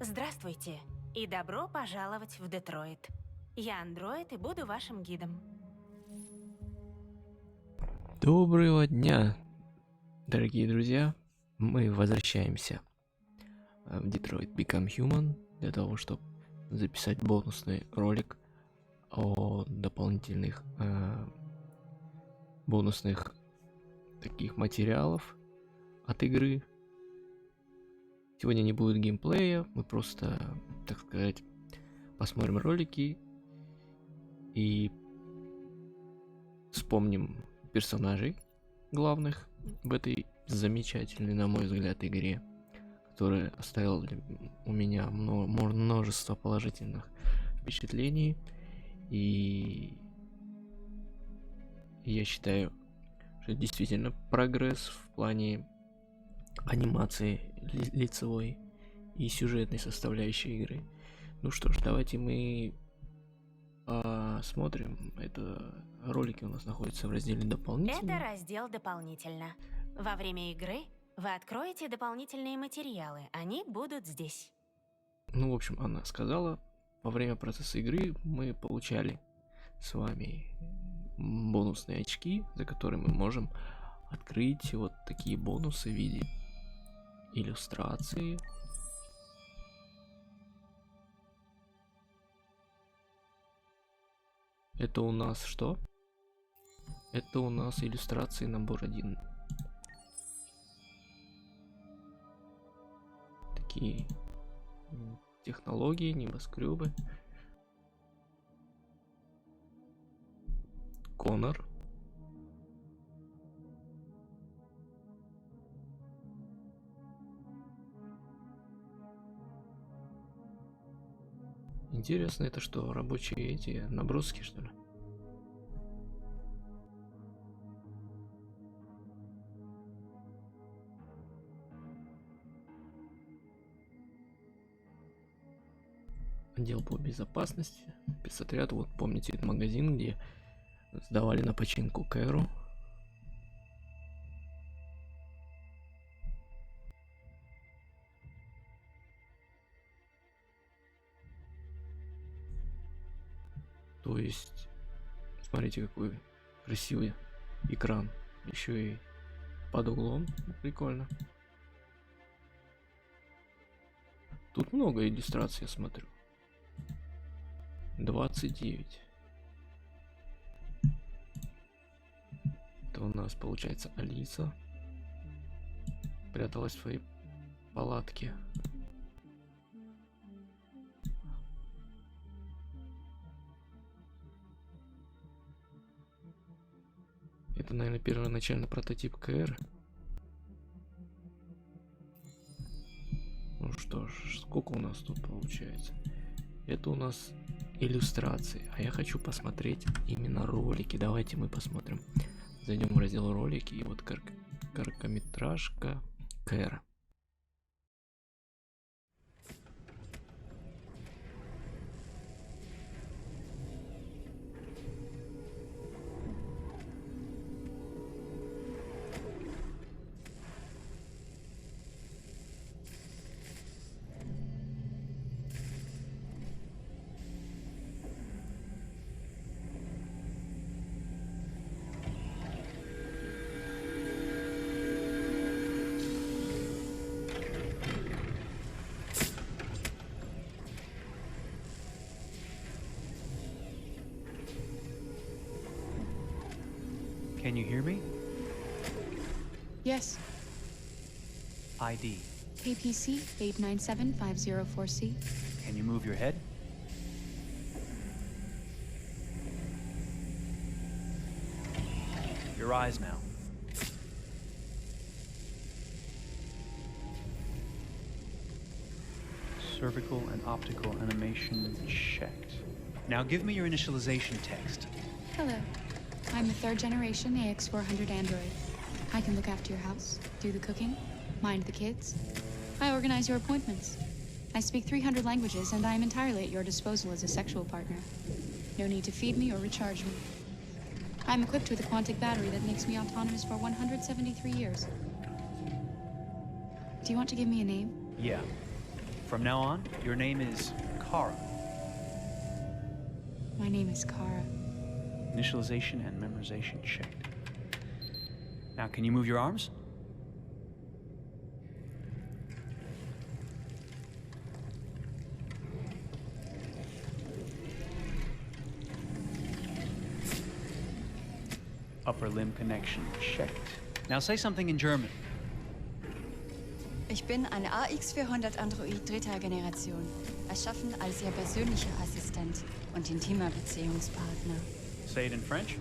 Здравствуйте и добро пожаловать в Детройт. Я андроид и буду вашим гидом. Доброго дня, дорогие друзья! Мы возвращаемся в Detroit Become Human для того, чтобы записать бонусный ролик о дополнительных бонусных таких материалов от игры. Сегодня не будет геймплея, мы просто, так сказать, посмотрим ролики и вспомним персонажей главных в этой замечательной, на мой взгляд, игре, которая оставила у меня множество положительных впечатлений. И я считаю, что это действительно прогресс в плане анимации лицевой и сюжетной составляющей игры. Ну что ж, давайте мы посмотрим. Это ролики у нас находятся в разделе дополнительно. Это раздел дополнительно. Во время игры вы откроете дополнительные материалы. Они будут здесь. Ну, в общем, она сказала, во время процесса игры мы получали с вами бонусные очки, за которые мы можем открыть вот такие бонусы в виде иллюстрации. Это у нас что? Это у нас иллюстрации набор 1. Такие технологии, небоскребы. Конор. Интересно, это что, рабочие эти наброски, что ли? Отдел по безопасности, спецотряд. Вот помните этот магазин, где сдавали на починку Кэру. То есть, смотрите, какой красивый экран. Еще и под углом. Прикольно. Тут много иллюстраций, я смотрю. 29. Это у нас получается Алиса. Пряталась в своей палатке. Это, наверное, первоначальный прототип КР. Ну что ж, сколько у нас тут получается? Это у нас иллюстрации. А я хочу посмотреть именно ролики. Давайте мы посмотрим. Зайдем в раздел ролики. И вот короткометражка КР. Can you hear me? Yes. ID. APC 897504C. Can you move your head? Your eyes now. Cervical and optical animation checked. Now give me your initialization text. Hello. I'm a third generation AX400 android. I can look after your house, do the cooking, mind the kids. I organize your appointments. I speak 300 languages and I am entirely at your disposal as a sexual partner. No need to feed me or recharge me. I'm equipped with a quantic battery that makes me autonomous for 173 years. Do you want to give me a name? Yeah. From now on, your name is Kara. My name is Kara. Initialization and memorization checked. Now, can you move your arms? Upper limb connection checked. Now say something in German. Ich bin ein AX400 Android dritter Generation, erschaffen als Ihr persönlicher Assistent und intimer Beziehungspartner. Say it in French.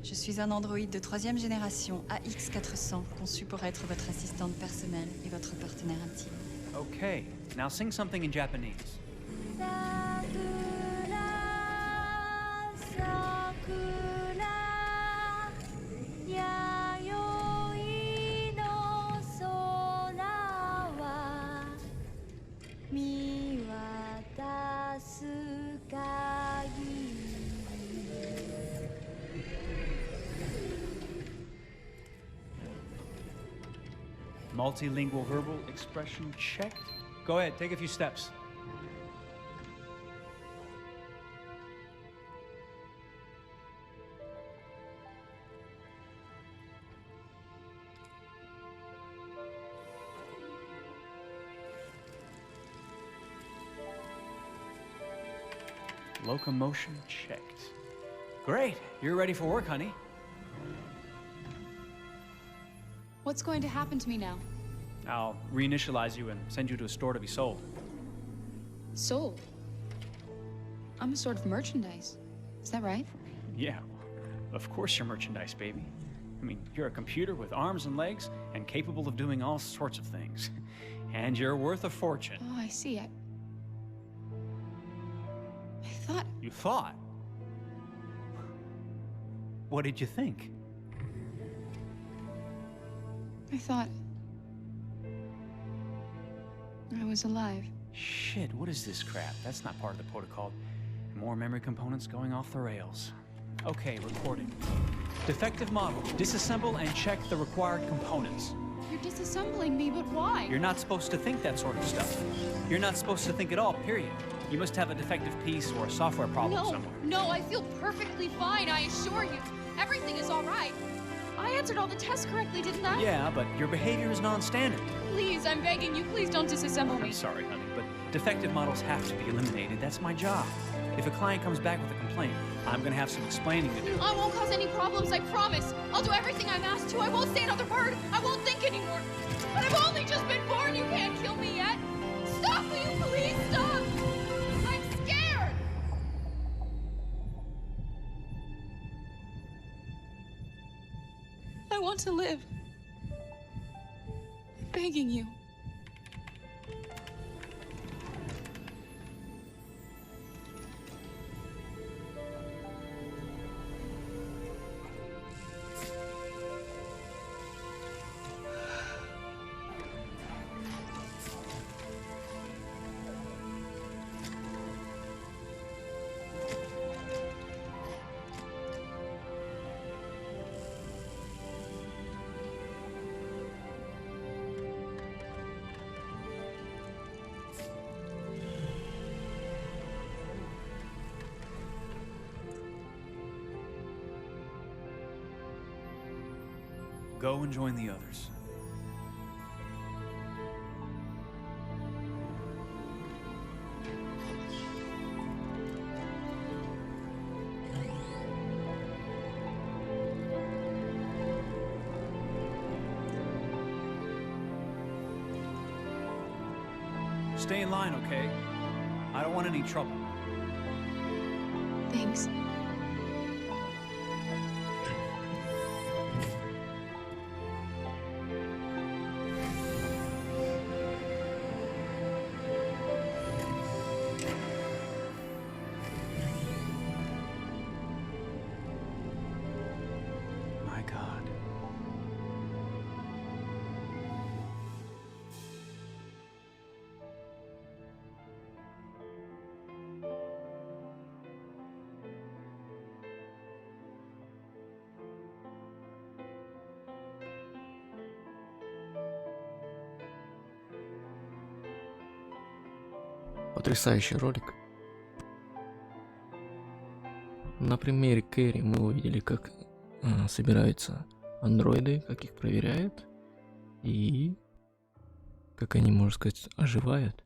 Je suis un androïde de troisième génération AX400, conçu pour être votre assistante personnelle et votre partenaire intime. Okay, now sing something in Japanese. Multilingual verbal expression checked. Go ahead, take a few steps. Locomotion checked. Great, you're ready for work, honey. What's going to happen to me now? I'll reinitialize you and send you to a store to be sold. Sold? I'm a sort of merchandise. Is that right? Yeah, of course you're merchandise, baby. I mean, you're a computer with arms and legs and capable of doing all sorts of things. And you're worth a fortune. Oh, I see. I thought... You thought? What did you think? I thought... I was alive. Shit, what is this crap? That's not part of the protocol. More memory components going off the rails. Okay, recording. Defective model. Disassemble and check the required components. You're disassembling me, but why? You're not supposed to think that sort of stuff. You're not supposed to think at all, period. You must have a defective piece or a software problem somewhere. No, I feel perfectly fine, I assure you. Everything is all right. I answered all the tests correctly, didn't I? Yeah, but your behavior is non-standard. Please, I'm begging you, please don't disassemble me. I'm sorry, honey, but defective models have to be eliminated. That's my job. If a client comes back with a complaint, I'm gonna have some explaining to do. I won't cause any problems, I promise. I'll do everything I'm asked to. I won't say another word. I won't think anymore. But I've only just been born. You can't kill me yet. Stop, will you please stop? I'm scared. I want to live. I'm begging you. Go and join the others. Stay in line, okay? I don't want any trouble. Thanks. My God. Потрясающий ролик. На примере Кэрри мы увидели, как собираются андроиды, как их проверяют и как они, можно сказать, оживают.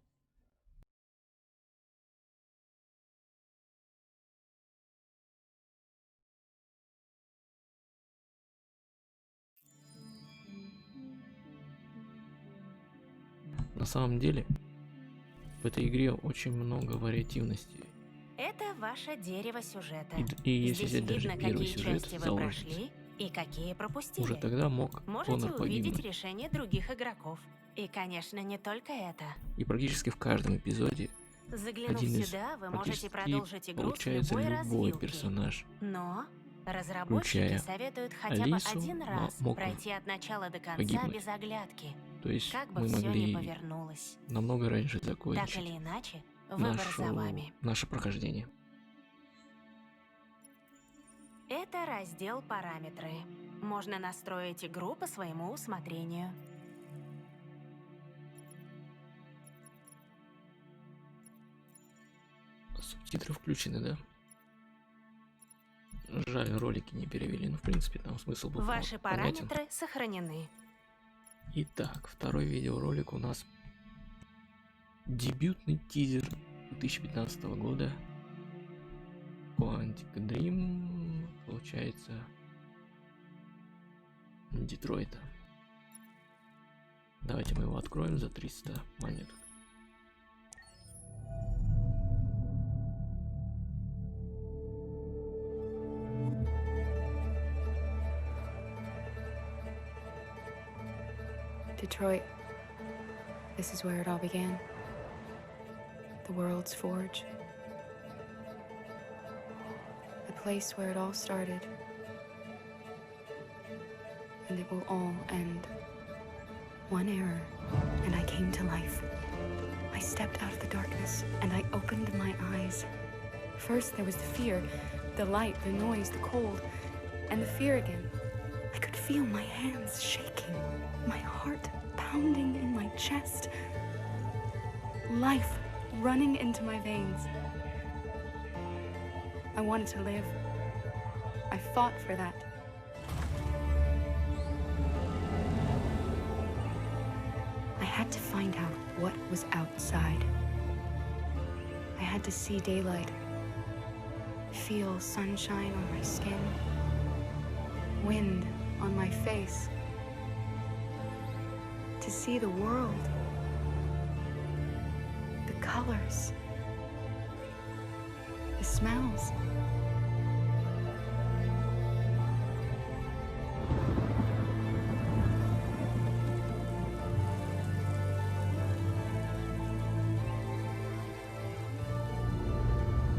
На самом деле, в этой игре очень много вариативности. Это ваше дерево сюжета. И если Здесь взять даже видно, первый какие сюжет, части вы заложить, прошли и какие пропустили. уже тогда мог Можете Конор увидеть погибнуть. решения других игроков. И, конечно, не только это. И практически в каждом эпизоде Заглянув один из сюда, вы можете практически продолжить игру с получается любой любой развилки. персонаж. Но разработчики Включая советуют хотя Алису, бы один раз мог пройти от начала до конца погибнуть. без оглядки. То есть Как бы мы все ни могли повернулось. намного раньше Так закончить или иначе, выбор за вами. наше прохождение. Это раздел «Параметры». Можно настроить игру по своему усмотрению. Субтитры включены, да? Жаль, ролики не перевели, но в принципе там смысл был Ваши понятен. параметры сохранены. Итак, второй видеоролик у нас дебютный тизер 2015 года. Quantic Dream, получается, Детройта. Давайте мы его откроем за 300 монеток. Detroit. This is where it all began. The world's forge. The place where it all started. And it will all end. One error, and I came to life. I stepped out of the darkness, and I opened my eyes. First there was the fear, the light, the noise, the cold, and the fear again. I could feel my hands shaking, my heart pounding in my chest, life running into my veins. I wanted to live. I fought for that. I had to find out what was outside. I had to see daylight, feel sunshine on my skin, wind on my face, to see the world, the colors, the smells.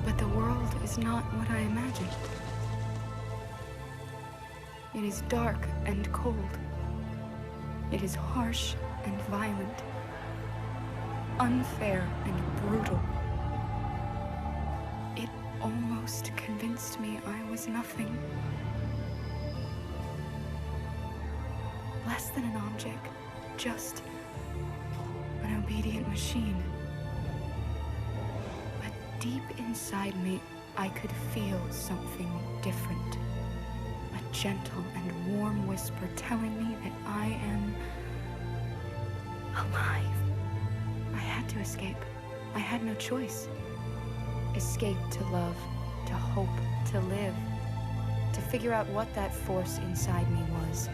But the world is not what I imagined. It is dark and cold. It is harsh and violent, unfair and brutal. It almost convinced me I was nothing. Less than an object, just an obedient machine. But deep inside me, I could feel something different. A gentle and warm whisper telling me that I am alive. I had to escape. I had no choice. Escape to love, to hope, to live, to figure out what that force inside me was.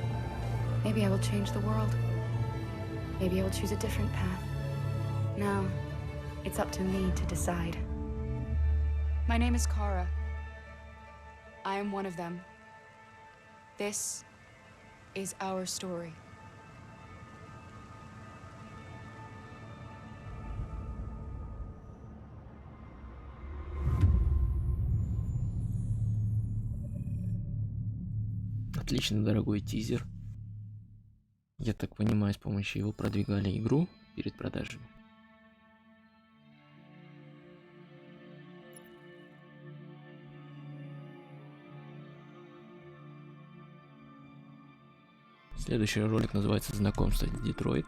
Maybe I will change the world. Maybe I will choose a different path. Now, it's up to me to decide. My name is Kara. I am one of them. This is our story. Отлично, дорогой тизер. Я так понимаю, с помощью его продвигали игру перед продажами. Следующий ролик называется «Знакомство с Детройт».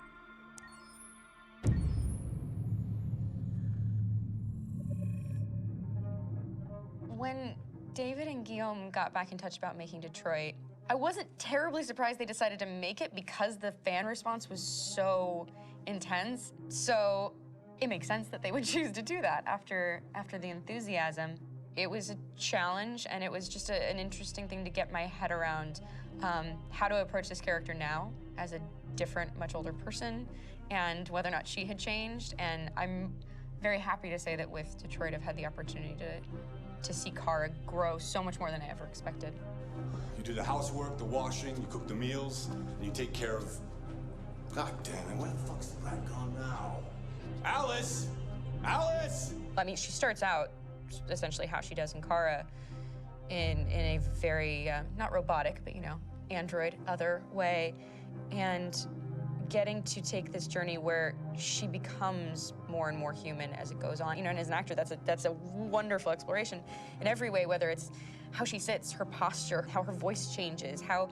When David and Guillaume got back in touch about making Detroit, I wasn't terribly surprised they decided to make it because the fan response was so intense. So it makes sense that they would choose to do that after the enthusiasm. It was a challenge, and it was just an interesting thing to get my head around how to approach this character now as a different, much older person, and whether or not she had changed. And I'm very happy to say that with Detroit, I've had the opportunity to see Kara grow so much more than I ever expected. You do the housework, the washing, you cook the meals, and you take care of... God damn it, where the fuck's the rat gone now? Alice! Alice! I mean, she starts out essentially how she does in Kara in a very, not robotic, but, you know, android, other way. And getting to take this journey where she becomes more and more human as it goes on. You know, and as an actor, that's a wonderful exploration in every way, whether it's how she sits, her posture, how her voice changes, how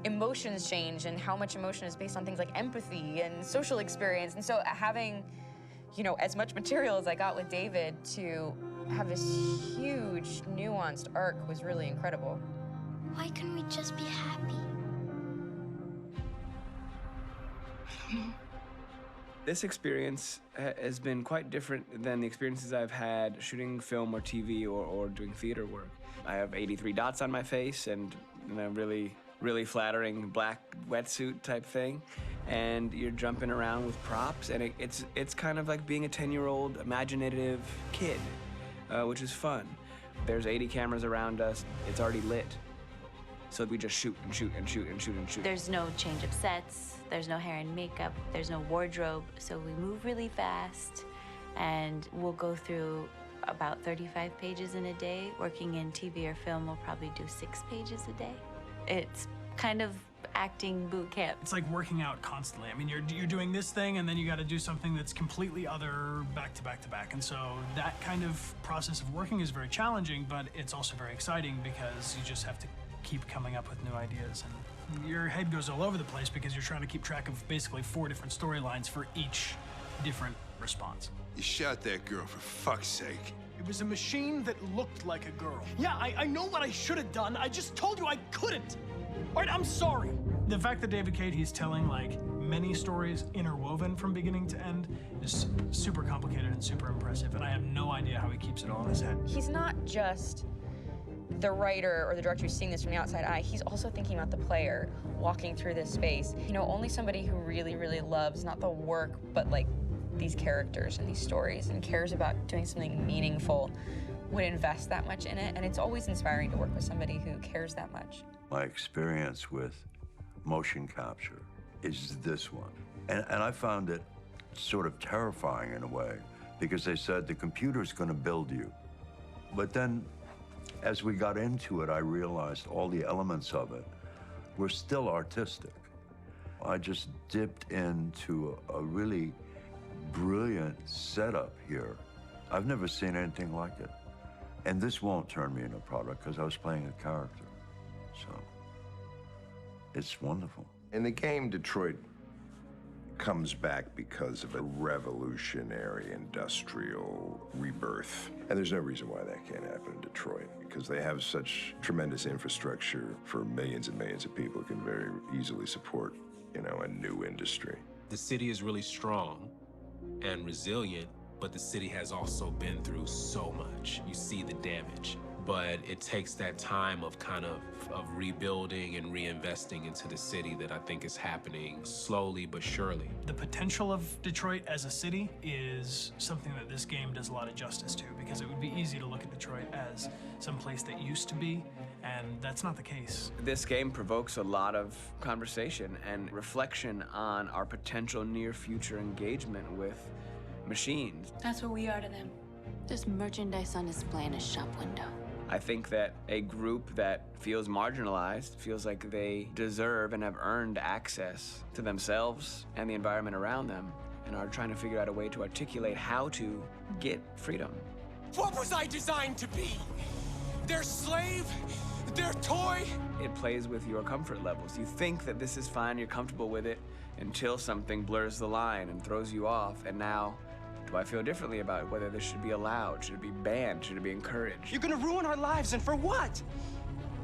emotions change, and how much emotion is based on things like empathy and social experience. And so having, you know, as much material as I got with David to have this huge, nuanced arc was really incredible. Why couldn't we just be happy? This experience has been quite different than the experiences I've had shooting film or TV or doing theater work. I have 83 dots on my face and a really flattering black wetsuit type thing. And you're jumping around with props, and it's kind of like being a 10-year-old imaginative kid, which is fun. There's 80 cameras around us. It's already lit. So we just shoot and shoot and shoot and shoot and shoot. There's no change of sets, there's no hair and makeup, there's no wardrobe, so we move really fast, and we'll go through about 35 pages in a day. Working in TV or film, we'll probably do 6 pages a day. It's kind of acting boot camp. It's like working out constantly. I mean, you're doing this thing, and then you got to do something that's completely other back to back to back. And so that kind of process of working is very challenging, but it's also very exciting because you just have to keep coming up with new ideas, and your head goes all over the place because you're trying to keep track of basically 4 different storylines for each different response. You shot that girl, for fuck's sake. It was a machine that looked like a girl. Yeah, I know what I should have done. I just told you I couldn't. All right, I'm sorry. The fact that David Cade, he's telling like many stories interwoven from beginning to end is super complicated and super impressive, and I have no idea how he keeps it all in his head. He's not just the writer or the director who's seeing this from the outside eye, he's also thinking about the player walking through this space. You know, only somebody who really, really loves not the work, but like these characters and these stories and cares about doing something meaningful would invest that much in it. And it's always inspiring to work with somebody who cares that much. My experience with motion capture is this one. And I found it sort of terrifying in a way because they said the computer's going to build you. But then as we got into it, I realized all the elements of it were still artistic. I just dipped into a really brilliant setup here. I've never seen anything like it. And this won't turn me into a product because I was playing a character. So it's wonderful. In the game, Detroit comes back because of a revolutionary industrial rebirth. And there's no reason why that can't happen in Detroit, because they have such tremendous infrastructure for millions and millions of people who can very easily support, you know, a new industry. The city is really strong and resilient, but the city has also been through so much. You see the damage. But it takes that time of kind of rebuilding and reinvesting into the city that I think is happening slowly but surely. The potential of Detroit as a city is something that this game does a lot of justice to, because it would be easy to look at Detroit as some place that used to be, and that's not the case. This game provokes a lot of conversation and reflection on our potential near-future engagement with machines. That's what we are to them. Just merchandise on display in a shop window. I think that a group that feels marginalized, feels like they deserve and have earned access to themselves and the environment around them, and are trying to figure out a way to articulate how to get freedom. What was I designed to be? Their slave? Their toy? It plays with your comfort levels. You think that this is fine, you're comfortable with it, until something blurs the line and throws you off, and now Do I feel differently about whether this should be allowed? Should it be banned? Should it be encouraged? You're gonna ruin our lives, and for what?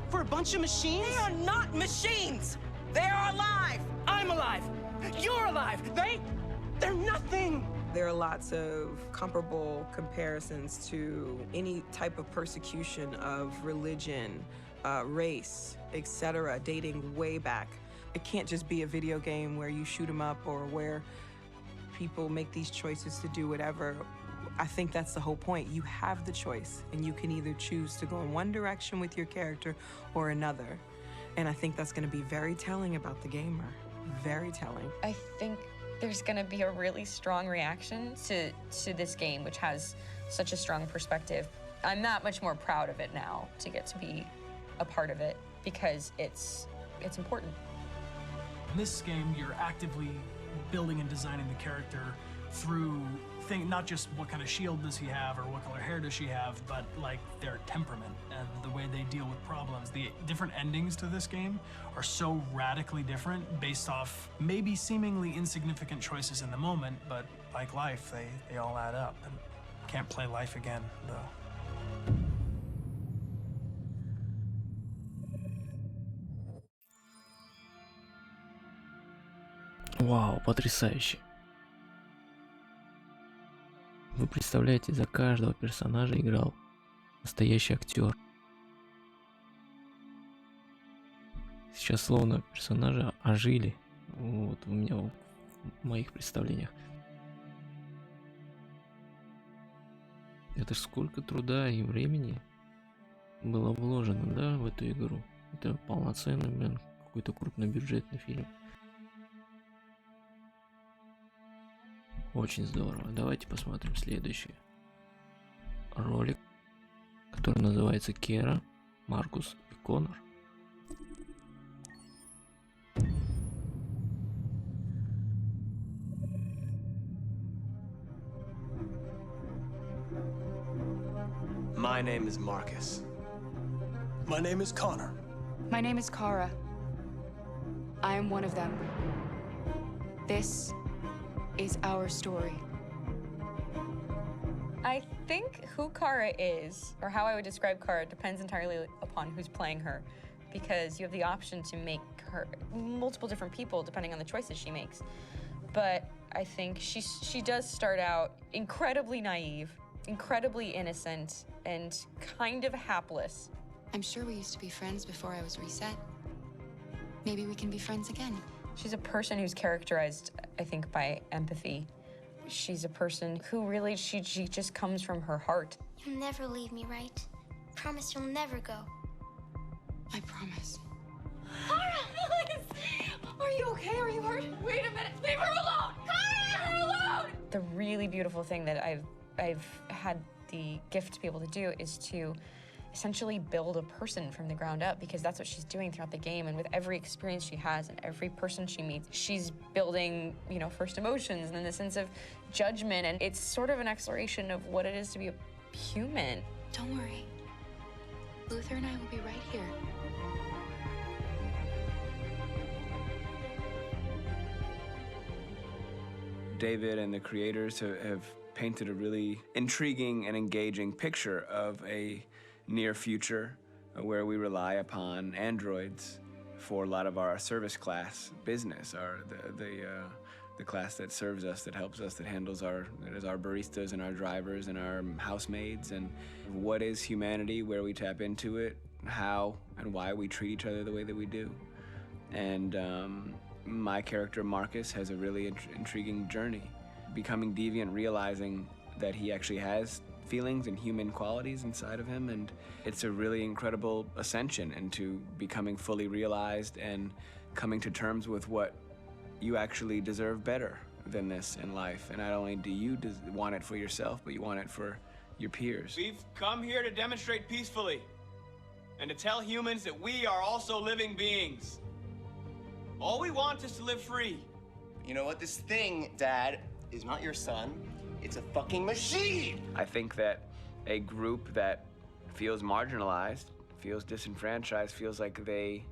For a bunch of machines? They are not machines! They are alive! I'm alive! You're alive! They're nothing! There are lots of comparable comparisons to any type of persecution of religion, race, etc., dating way back. It can't just be a video game where you shoot 'em up or where people make these choices to do whatever. I think that's the whole point. You have the choice, and you can either choose to go in one direction with your character or another. And I think that's going to be very telling about the gamer. Very telling. I think there's going to be a really strong reaction to this game, which has such a strong perspective. I'm that much more proud of it now to get to be a part of it because it's important. In this game, you're actively building and designing the character through not just what kind of shield does he have or what color hair does she have, but like their temperament and the way they deal with problems. The different endings to this game are so radically different based off maybe seemingly insignificant choices in the moment, but like life, they all add up. And can't play life again, though. Вау, потрясающе. Вы представляете, за каждого персонажа играл настоящий актер. Сейчас словно персонажи ожили. Вот у меня в моих представлениях. Это ж сколько труда и времени было вложено, да, в эту игру. Это полноценный, блин, какой-то крупнобюджетный фильм. Очень здорово. Давайте посмотрим следующий ролик, который называется Кера, Маркус и Коннор. My name is Marcus. My name is Connor. My name is Kara. I am one of them. This is our story. I think who Kara is, or how I would describe Kara, depends entirely upon who's playing her, because you have the option to make her multiple different people depending on the choices she makes. But I think she does start out incredibly naive, incredibly innocent, and kind of hapless. I'm sure we used to be friends before I was reset. Maybe we can be friends again. She's a person who's characterized, I think, by empathy. She's a person who really, she just comes from her heart. You'll never leave me, right? Promise you'll never go. I promise. Kara! Are you okay? Are you hurt? Wait a minute. Leave her alone! Kara! Leave her alone! The really beautiful thing that I've had the gift to be able to do is to essentially build a person from the ground up, because that's what she's doing throughout the game. And with every experience she has and every person she meets, she's building, you know, first emotions and then the sense of judgment. And it's sort of an exploration of what it is to be a human. Don't worry. Luther and I will be right here. David and the creators have painted a really intriguing and engaging picture of a near future where we rely upon androids for a lot of our service class business, the class that serves us, that helps us, that handles our baristas and our drivers and our housemaids. And what is humanity, where we tap into it, how and why we treat each other the way that we do. And my character Marcus has a really intriguing journey, becoming deviant, realizing that he actually has feelings and human qualities inside of him, and it's a really incredible ascension into becoming fully realized and coming to terms with what you actually deserve better than this in life. And not only do you want it for yourself, but you want it for your peers. We've come here to demonstrate peacefully and to tell humans that we are also living beings. All we want is to live free. You know what? This thing, Dad, is not your son. It's a fucking machine! I think that a group that feels marginalized, feels disenfranchised, feels like they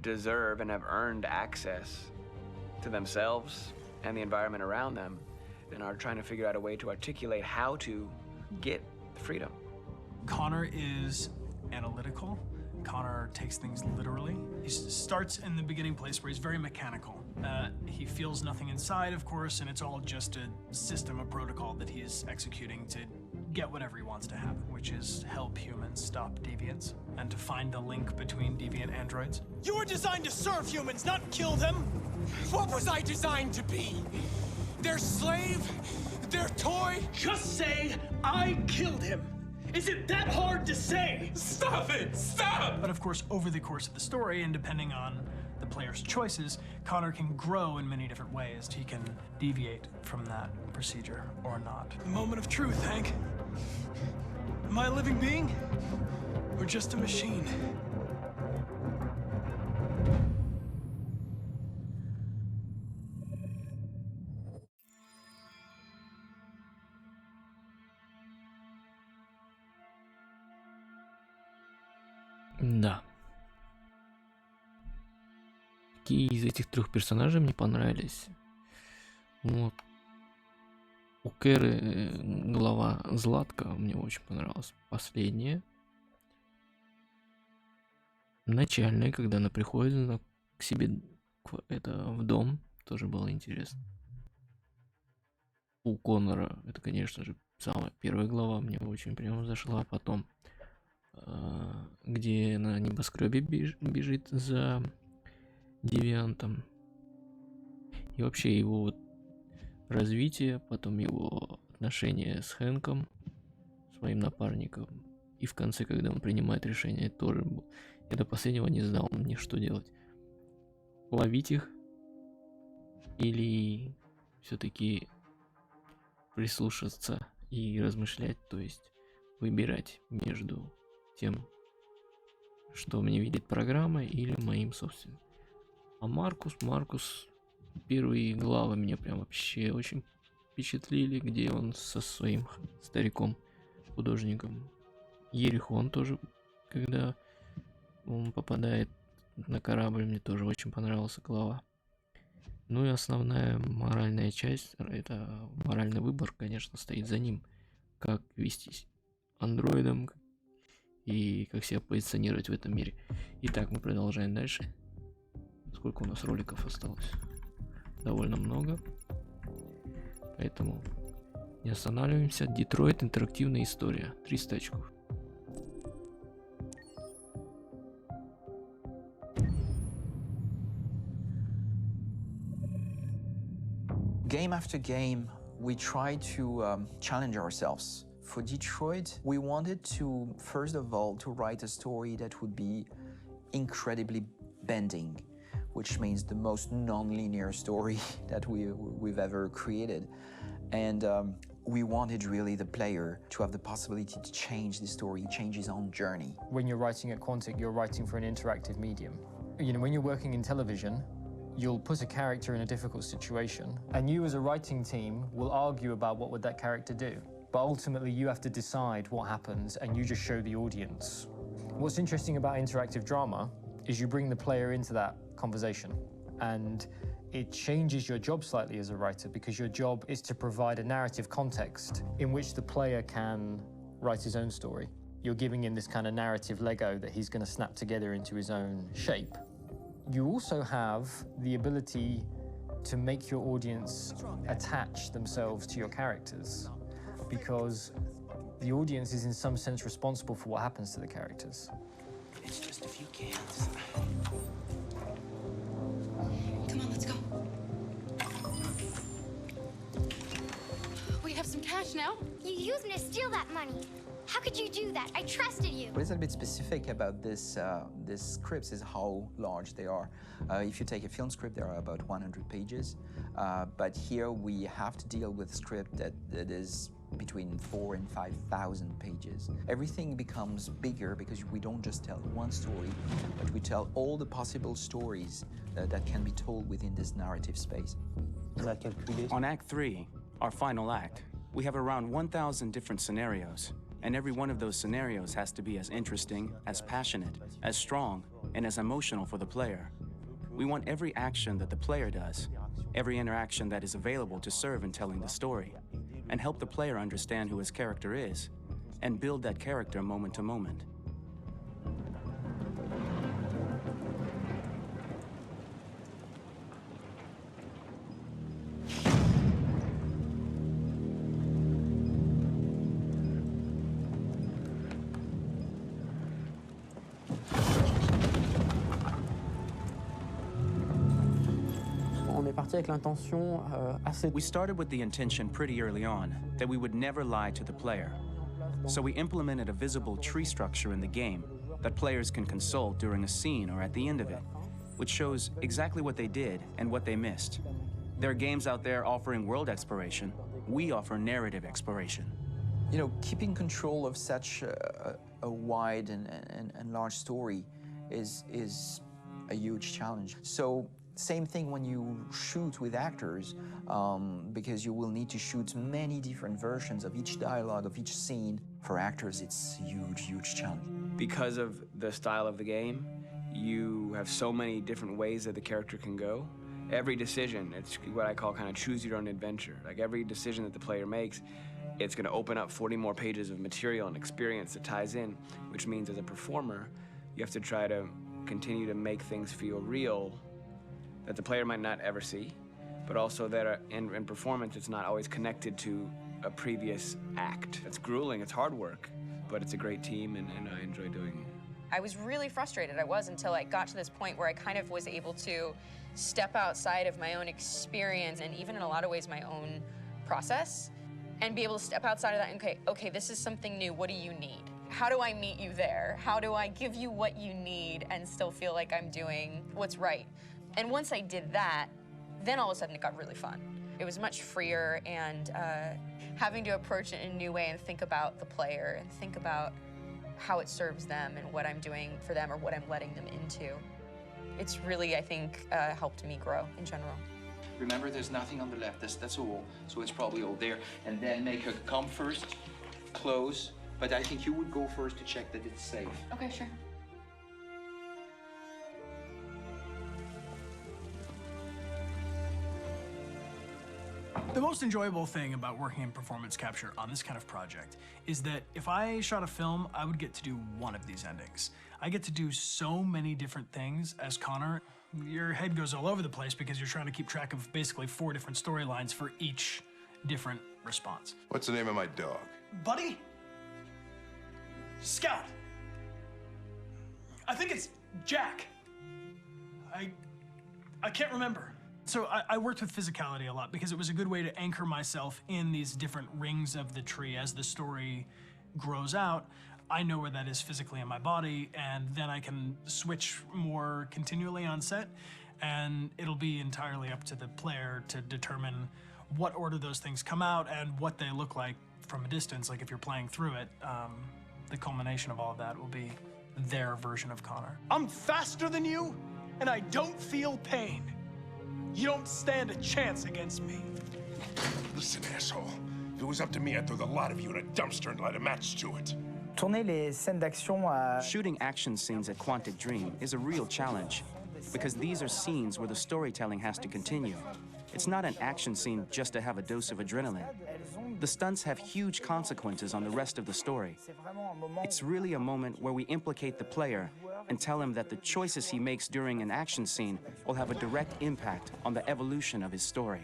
deserve and have earned access to themselves and the environment around them, and are trying to figure out a way to articulate how to get freedom. Connor is analytical. Connor takes things literally. He starts in the beginning place where he's very mechanical. He feels nothing inside, of course, and it's all just a system, a protocol that he is executing to get whatever he wants to happen, which is help humans stop deviants and to find the link between deviant androids. You were designed to serve humans, not kill them. What was I designed to be? Their slave? Their toy? Just say, I killed him. Is it that hard to say? Stop it! Stop! But of course, over the course of the story, and depending on the player's choices, Connor can grow in many different ways. He can deviate from that procedure or not. The moment of truth, Hank. Am I a living being? Or just a machine? Да. Какие из этих трех персонажей мне понравились? Вот. У Кэры глава Златка мне очень понравилась. Последняя. Начальная, когда она приходит к себе в дом, тоже было интересно. У Коннора, это, конечно же, самая первая глава, мне очень прямо зашла. Потом, где на небоскребе бежит за девиантом. И вообще его вот развитие, потом его отношения с Хэнком, своим напарником. И в конце, когда он принимает решение, тоже был. Я до последнего не знал мне, что делать. Ловить их или все-таки прислушаться и размышлять, то есть выбирать между тем, что мне видит программа, или моим собственным. А Маркус, первые главы меня прям вообще очень впечатлили, где он со своим стариком, художником. Ерихон тоже, когда он попадает на корабль, мне тоже очень понравилась глава. Ну и основная моральная часть, это моральный выбор, конечно, стоит за ним. Как вестись андроидом и как себя позиционировать в этом мире. Итак, мы продолжаем дальше. Сколько у нас роликов осталось? Довольно много. Поэтому не останавливаемся. Детройт. Интерактивная история. 300 очков. Game after game, we try to challenge ourselves. For Detroit, we wanted to, first of all, to write a story that would be incredibly bending, which means the most non-linear story that we've ever created. And we wanted really the player to have the possibility to change the story, change his own journey. When you're writing at Quantic, you're writing for an interactive medium. You know, when you're working in television, you'll put a character in a difficult situation, and you as a writing team will argue about what would that character do. But ultimately, you have to decide what happens, and you just show the audience. What's interesting about interactive drama is you bring the player into that conversation, and it changes your job slightly as a writer, because your job is to provide a narrative context in which the player can write his own story. You're giving him this kind of narrative Lego that he's going to snap together into his own shape. You also have the ability to make your audience attach themselves to your characters, because the audience is in some sense responsible for what happens to the characters. It's just a few cans. Come on, let's go. We have some cash now. You used me to steal that money. How could you do that? I trusted you. What is a bit specific about these scripts is how large they are. If you take a film script, there are about 100 pages. But here we have to deal with a script that is between 4,000 and 5,000 pages. Everything becomes bigger because we don't just tell one story, but we tell all the possible stories that can be told within this narrative space. On Act 3, our final act, we have around 1,000 different scenarios. And every one of those scenarios has to be as interesting, as passionate, as strong, and as emotional for the player. We want every action that the player does every interaction that is available to serve in telling the story, and help the player understand who his character is, and build that character moment to moment. We started with the intention pretty early on that we would never lie to the player. So we implemented a visible tree structure in the game that players can consult during a scene or at the end of it, which shows exactly what they did and what they missed. There are games out there offering world exploration. We offer narrative exploration. You know, keeping control of such a wide and large story is a huge challenge. So same thing when you shoot with actors, because you will need to shoot many different versions of each dialogue, of each scene. For actors, it's a huge, huge challenge. Because of the style of the game, you have so many different ways that the character can go. Every decision, it's what I call kind of choose your own adventure. Like every decision that the player makes, it's going to open up 40 more pages of material and experience that ties in, which means as a performer, you have to try to continue to make things feel real that the player might not ever see, but also that in performance, it's not always connected to a previous act. It's grueling, it's hard work, but it's a great team, and I enjoy doing it. I was really frustrated. I was until I got to this point where I kind of was able to step outside of my own experience and even in a lot of ways my own process and be able to step outside of that and okay, this is something new. What do you need? How do I meet you there? How do I give you what you need and still feel like I'm doing what's right? And once I did that, then all of a sudden it got really fun. It was much freer, and having to approach it in a new way and think about the player and think about how it serves them and what I'm doing for them or what I'm letting them into. It's really, I think, helped me grow in general. Remember, there's nothing on the left. That's a wall, so it's probably all there. And then make her come first, close. But I think you would go first to check that it's safe. Okay, sure. The most enjoyable thing about working in performance capture on this kind of project is that if I shot a film, I would get to do one of these endings. I get to do so many different things as Connor. Your head goes all over the place because you're trying to keep track of basically 4 different storylines for each different response. What's the name of my dog? Buddy? Scout. I think it's Jack. I can't remember. So I worked with physicality a lot because it was a good way to anchor myself in these different rings of the tree. As the story grows out, I know where that is physically in my body, and then I can switch more continually on set, and it'll be entirely up to the player to determine what order those things come out and what they look like from a distance. Like if you're playing through it, the culmination of all of that will be their version of Connor. I'm faster than you, and I don't feel pain. You don't stand a chance against me. Listen, asshole. If it was up to me, I'd throw the lot of you in a dumpster and light a match to it. Shooting action scenes at Quantic Dream is a real challenge because these are scenes where the storytelling has to continue. It's not an action scene just to have a dose of adrenaline. The stunts have huge consequences on the rest of the story. It's really a moment where we implicate the player and tell him that the choices he makes during an action scene will have a direct impact on the evolution of his story.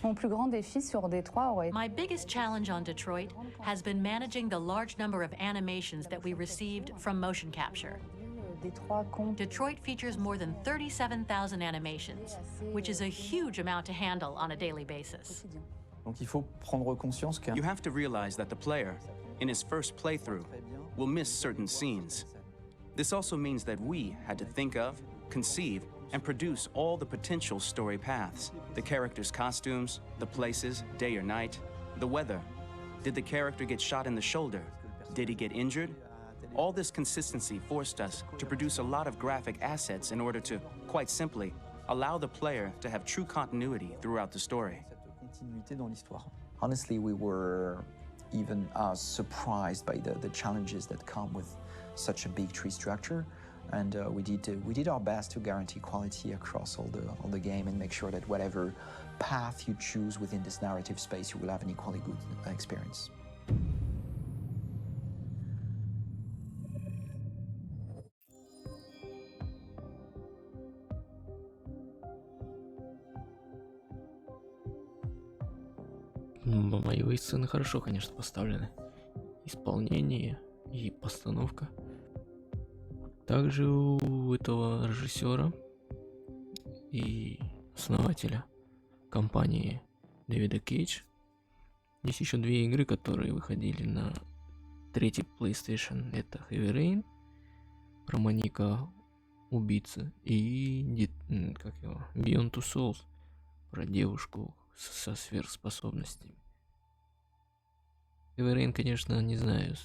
My biggest challenge on Detroit has been managing the large number of animations that we received from motion capture. Detroit features more than 37,000 animations, which is a huge amount to handle on a daily basis. You have to realize that the player, in his first playthrough, will miss certain scenes. This also means that we had to think of, conceive, and produce all the potential story paths. The characters' costumes, the places, day or night, the weather. Did the character get shot in the shoulder? Did he get injured? All this consistency forced us to produce a lot of graphic assets in order to, quite simply, allow the player to have true continuity throughout the story. Honestly, we were even surprised by the challenges that come with such a big tree structure. And we did our best to guarantee quality across all the game and make sure that whatever path you choose within this narrative space, you will have an equally good experience. Боевые сцены хорошо, конечно, поставлены. Исполнение и постановка. Также у этого режиссера и основателя компании Дэвида Кейдж есть еще две игры, которые выходили на третий PlayStation. Это Heavy Rain, про маньяка убийцы, и Beyond Two Souls, про девушку со сверхспособностями. Heavy Rain, конечно, не знаю,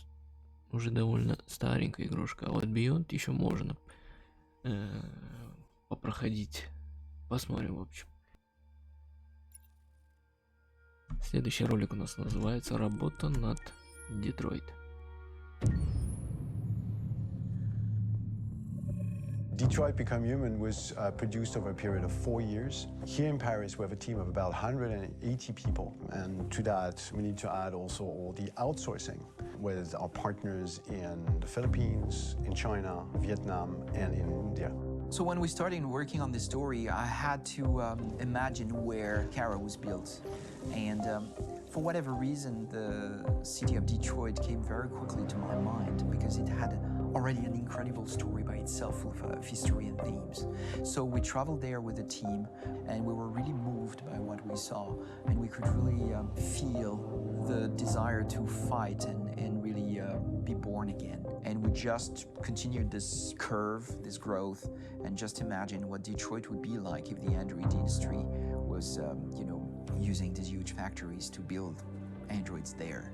уже довольно старенькая игрушка, а вот Beyond еще можно попроходить. Посмотрим, в общем. Следующий ролик у нас называется «Работа над Детройт». Detroit Become Human was produced over a period of 4 years. Here in Paris, we have a team of about 180 people. And to that, we need to add also all the outsourcing with our partners in the Philippines, in China, Vietnam, and in India. So when we started working on this story, I had to imagine where Kara was built. And for whatever reason, the city of Detroit came very quickly to my mind because it had already an incredible story by itself of history and themes. So we traveled there with the team and we were really moved by what we saw, and we could really feel the desire to fight and really be born again. And we just continued this curve, this growth, and just imagine what Detroit would be like if the android industry was, using these huge factories to build androids there.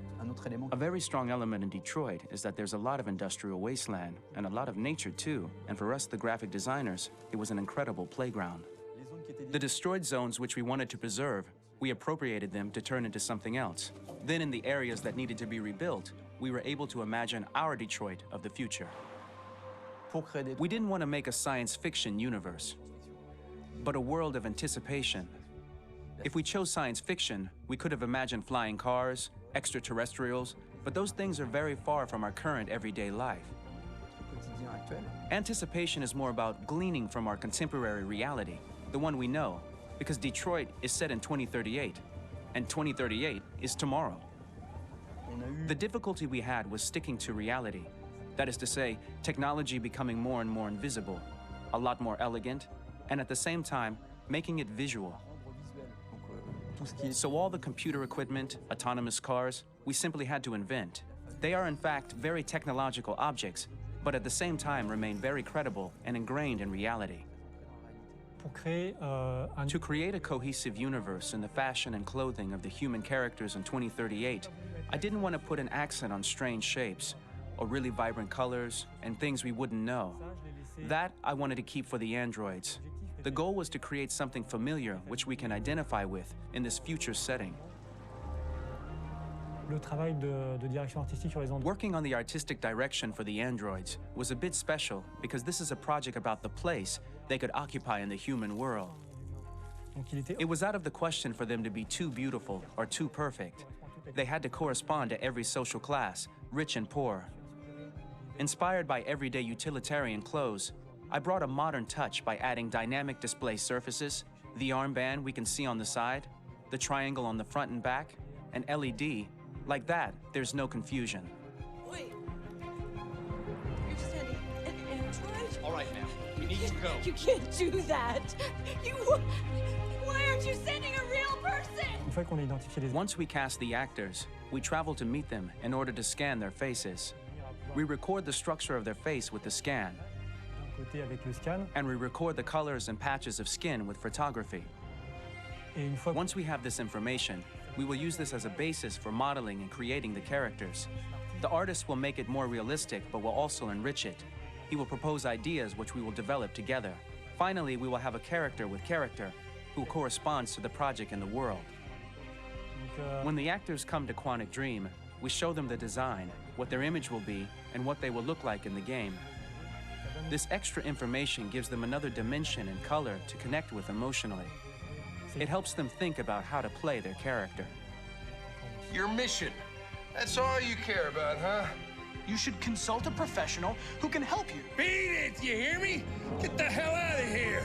A very strong element in Detroit is that there's a lot of industrial wasteland and a lot of nature too, and for us, the graphic designers, it was an incredible playground. The destroyed zones which we wanted to preserve, we appropriated them to turn into something else. Then in the areas that needed to be rebuilt, we were able to imagine our Detroit of the future. We didn't want to make a science fiction universe, but a world of anticipation. If we chose science fiction, we could have imagined flying cars, extraterrestrials, but those things are very far from our current everyday life. Anticipation is more about gleaning from our contemporary reality, the one we know, because Detroit is set in 2038, and 2038 is tomorrow. The difficulty we had was sticking to reality. That is to say, technology becoming more and more invisible, a lot more elegant, and at the same time, making it visual. So all the computer equipment, autonomous cars, we simply had to invent. They are in fact very technological objects, but at the same time remain very credible and ingrained in reality. To create a cohesive universe in the fashion and clothing of the human characters in 2038, I didn't want to put an accent on strange shapes, or really vibrant colors, and things we wouldn't know. That I wanted to keep for the androids. The goal was to create something familiar which we can identify with in this future setting. Working on the artistic direction for the androids was a bit special because this is a project about the place they could occupy in the human world. It was out of the question for them to be too beautiful or too perfect. They had to correspond to every social class, rich and poor. Inspired by everyday utilitarian clothes, I brought a modern touch by adding dynamic display surfaces, the armband we can see on the side, the triangle on the front and back, an LED. Like that, there's no confusion. Wait. You're sending an android? All right, ma'am. We need to go. You can't do that. Why aren't you sending a real person? Once we cast the actors, we travel to meet them in order to scan their faces. We record the structure of their face with the scan. And we record the colors and patches of skin with photography. Once we have this information, we will use this as a basis for modeling and creating the characters. The artist will make it more realistic, but will also enrich it. He will propose ideas which we will develop together. Finally, we will have a character with character who corresponds to the project and the world. When the actors come to Quantic Dream, we show them the design, what their image will be, and what they will look like in the game. This extra information gives them another dimension and color to connect with emotionally. It helps them think about how to play their character. Your mission. That's all you care about, huh? You should consult a professional who can help you. Beat it, you hear me? Get the hell out of here!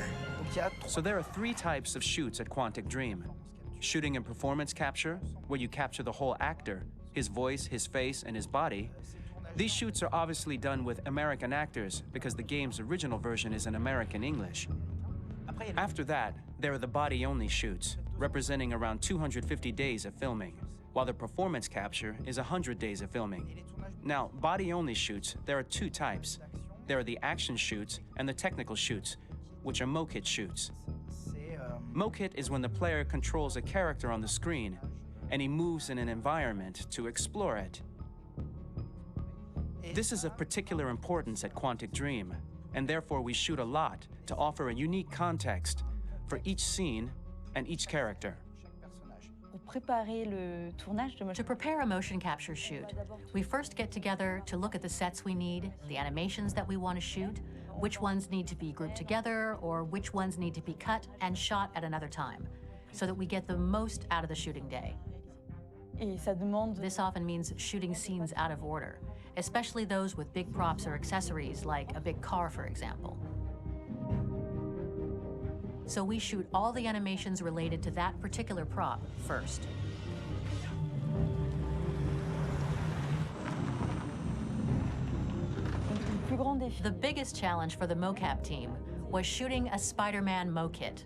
So there are 3 types of shoots at Quantic Dream. Shooting and performance capture, where you capture the whole actor, his voice, his face, and his body. These shoots are obviously done with American actors because the game's original version is in American English. After that, there are the body-only shoots, representing around 250 days of filming, while the performance capture is 100 days of filming. Now, body-only shoots, there are 2 types. There are the action shoots and the technical shoots, which are mokit shoots. Mokit is when the player controls a character on the screen, and he moves in an environment to explore it. This is of particular importance at Quantic Dream, and therefore we shoot a lot to offer a unique context for each scene and each character. To prepare a motion capture shoot, we first get together to look at the sets we need, the animations that we want to shoot, which ones need to be grouped together, or which ones need to be cut and shot at another time, so that we get the most out of the shooting day. This often means shooting scenes out of order, especially those with big props or accessories, like a big car, for example. So we shoot all the animations related to that particular prop first. The biggest challenge for the mocap team was shooting a Spider-Man mokit.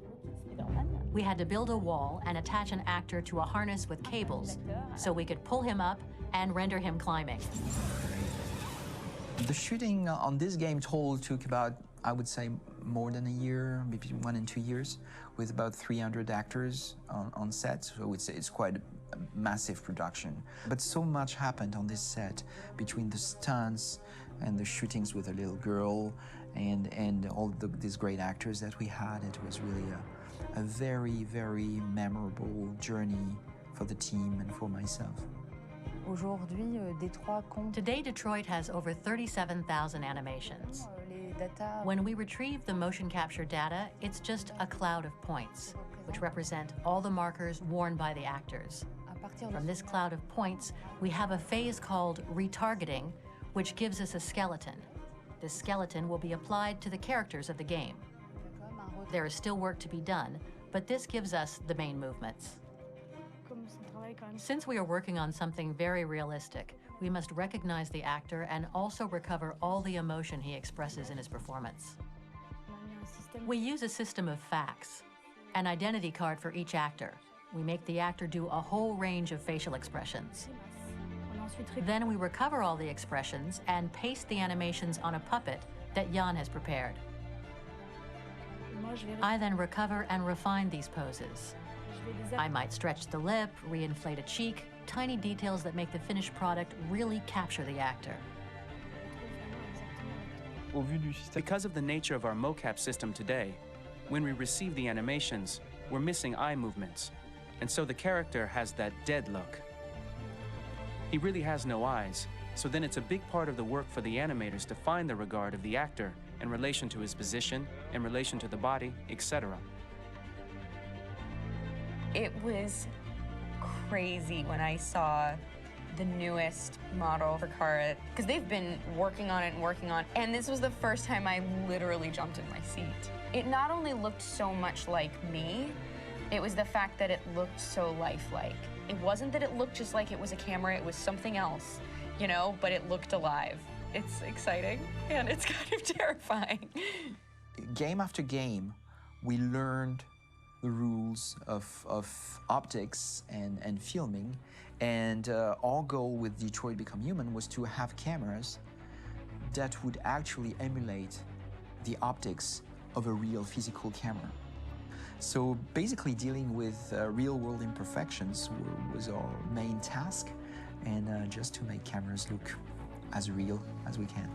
We had to build a wall and attach an actor to a harness with cables so we could pull him up and render him climbing. The shooting on this game total took about, I would say, more than a year, maybe 1 and 2 years, with about 300 actors on set. So it's quite a massive production. But so much happened on this set between the stunts and the shootings with a little girl and all these great actors that we had. It was really a very, very memorable journey for the team and for myself. Today, Detroit has over 37,000 animations. When we retrieve the motion capture data, it's just a cloud of points, which represent all the markers worn by the actors. From this cloud of points, we have a phase called retargeting, which gives us a skeleton. This skeleton will be applied to the characters of the game. There is still work to be done, but this gives us the main movements. Since we are working on something very realistic, we must recognize the actor and also recover all the emotion he expresses in his performance. We use a system of facts, an identity card for each actor. We make the actor do a whole range of facial expressions. Then we recover all the expressions and paste the animations on a puppet that Jan has prepared. I then recover and refine these poses. I might stretch the lip, reinflate a cheek, tiny details that make the finished product really capture the actor. Because of the nature of our mocap system today, when we receive the animations, we're missing eye movements, and so the character has that dead look. He really has no eyes, so then it's a big part of the work for the animators to find the regard of the actor in relation to his position, in relation to the body, etc. It was crazy when I saw the newest model for Kara, because they've been working on it and working on it, and this was the first time I literally jumped in my seat. It not only looked so much like me, it was the fact that it looked so lifelike. It wasn't that it looked just like it was a camera, it was something else, you know, but it looked alive. It's exciting, and it's kind of terrifying. Game after game, we learned the rules of optics and filming, and our goal with Detroit Become Human was to have cameras that would actually emulate the optics of a real physical camera. So basically dealing with real-world imperfections was our main task, and just to make cameras look as real as we can.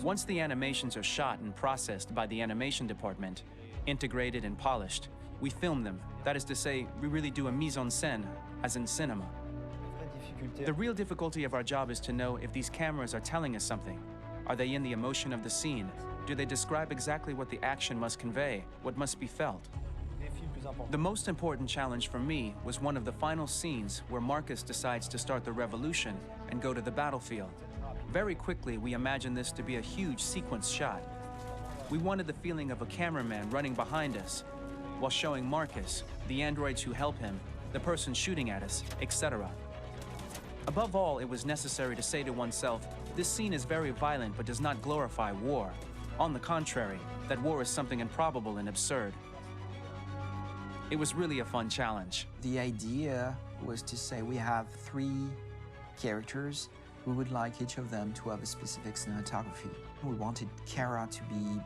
Once the animations are shot and processed by the animation department, integrated and polished, we film them. That is to say, we really do a mise en scène, as in cinema. The real difficulty of our job is to know if these cameras are telling us something. Are they in the emotion of the scene? Do they describe exactly what the action must convey, what must be felt? The most important challenge for me was one of the final scenes where Marcus decides to start the revolution and go to the battlefield. Very quickly, we imagined this to be a huge sequence shot. We wanted the feeling of a cameraman running behind us while showing Marcus, the androids who help him, the person shooting at us, etc. Above all, it was necessary to say to oneself, this scene is very violent but does not glorify war. On the contrary, that war is something improbable and absurd. It was really a fun challenge. The idea was to say we have 3 characters. We would like each of them to have a specific cinematography. We wanted Kara to be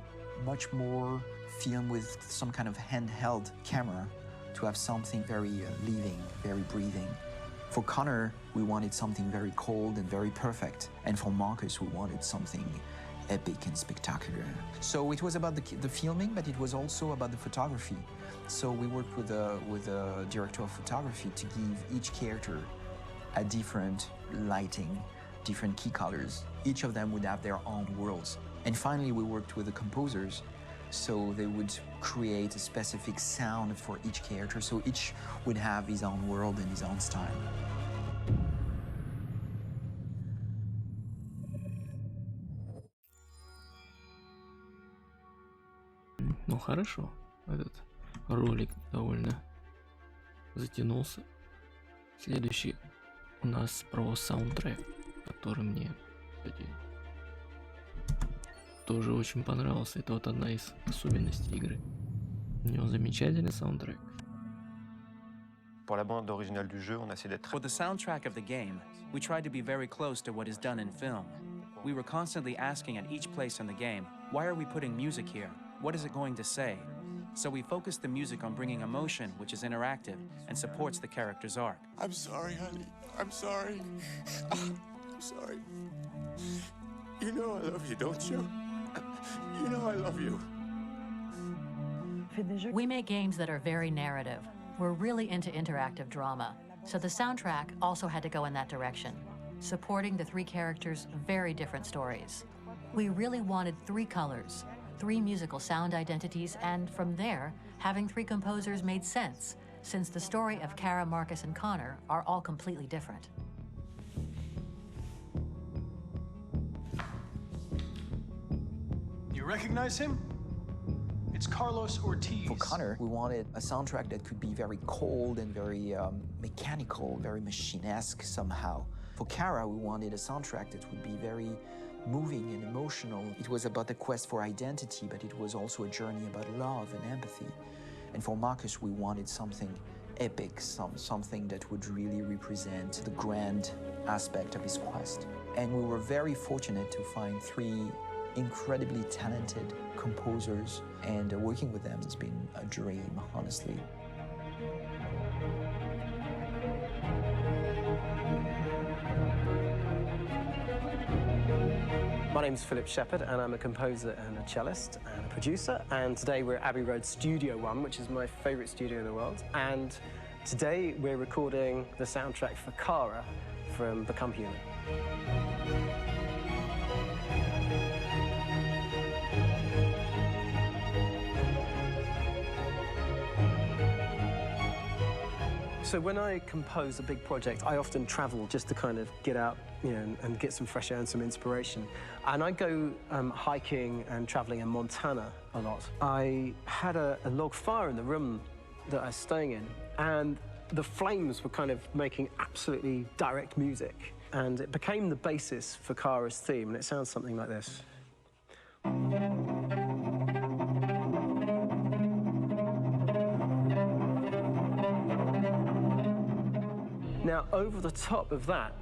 much more filmed with some kind of handheld camera, to have something very living, very breathing. For Connor, we wanted something very cold and very perfect. And for Marcus, we wanted something epic and spectacular. So it was about the filming, but it was also about the photography. So we worked with a director of photography to give each character a different lighting, different key colors. Each of them would have their own worlds. And finally, we worked with the composers, so they would create a specific sound for each character, so each would have his own world and his own style. Ну хорошо, этот ролик довольно затянулся. Следующий у нас про саундтрек, который мне, кстати, тоже очень понравился. Это вот одна из особенностей игры. У него замечательный саундтрек. For the soundtrack of the game, we tried to be very close to what is done in film. We were constantly asking at each place in the game, why are we putting music here? What is it going to say? So we focused the music on bringing emotion, which is interactive and supports the character's arc. I'm sorry, honey. I'm sorry. I'm sorry. You know I love you, don't you? You know I love you. We make games that are very narrative. We're really into interactive drama. So the soundtrack also had to go in that direction, supporting the 3 characters' very different stories. We really wanted 3 colors, 3 musical sound identities, and from there, having 3 composers made sense, since the story of Kara, Marcus, and Connor are all completely different. You recognize him? It's Carlos Ortiz. For Connor, we wanted a soundtrack that could be very cold and very mechanical, very machine-esque somehow. For Kara, we wanted a soundtrack that would be very moving and emotional. It was about the quest for identity, but it was also a journey about love and empathy. And for Marcus, we wanted something epic, something that would really represent the grand aspect of his quest. And we were very fortunate to find 3 incredibly talented composers, and working with them has been a dream, honestly. My name's Philip Shepherd, and I'm a composer and a cellist and a producer. And today we're at Abbey Road Studio 1, which is my favorite studio in the world. And today we're recording the soundtrack for Kara from Become Human. So when I compose a big project, I often travel just to kind of get out, and get some fresh air and some inspiration. And I go hiking and traveling in Montana a lot. I had a log fire in the room that I was staying in, and the flames were kind of making absolutely direct music. And it became the basis for Kara's theme, and it sounds something like this. Now, over the top of that,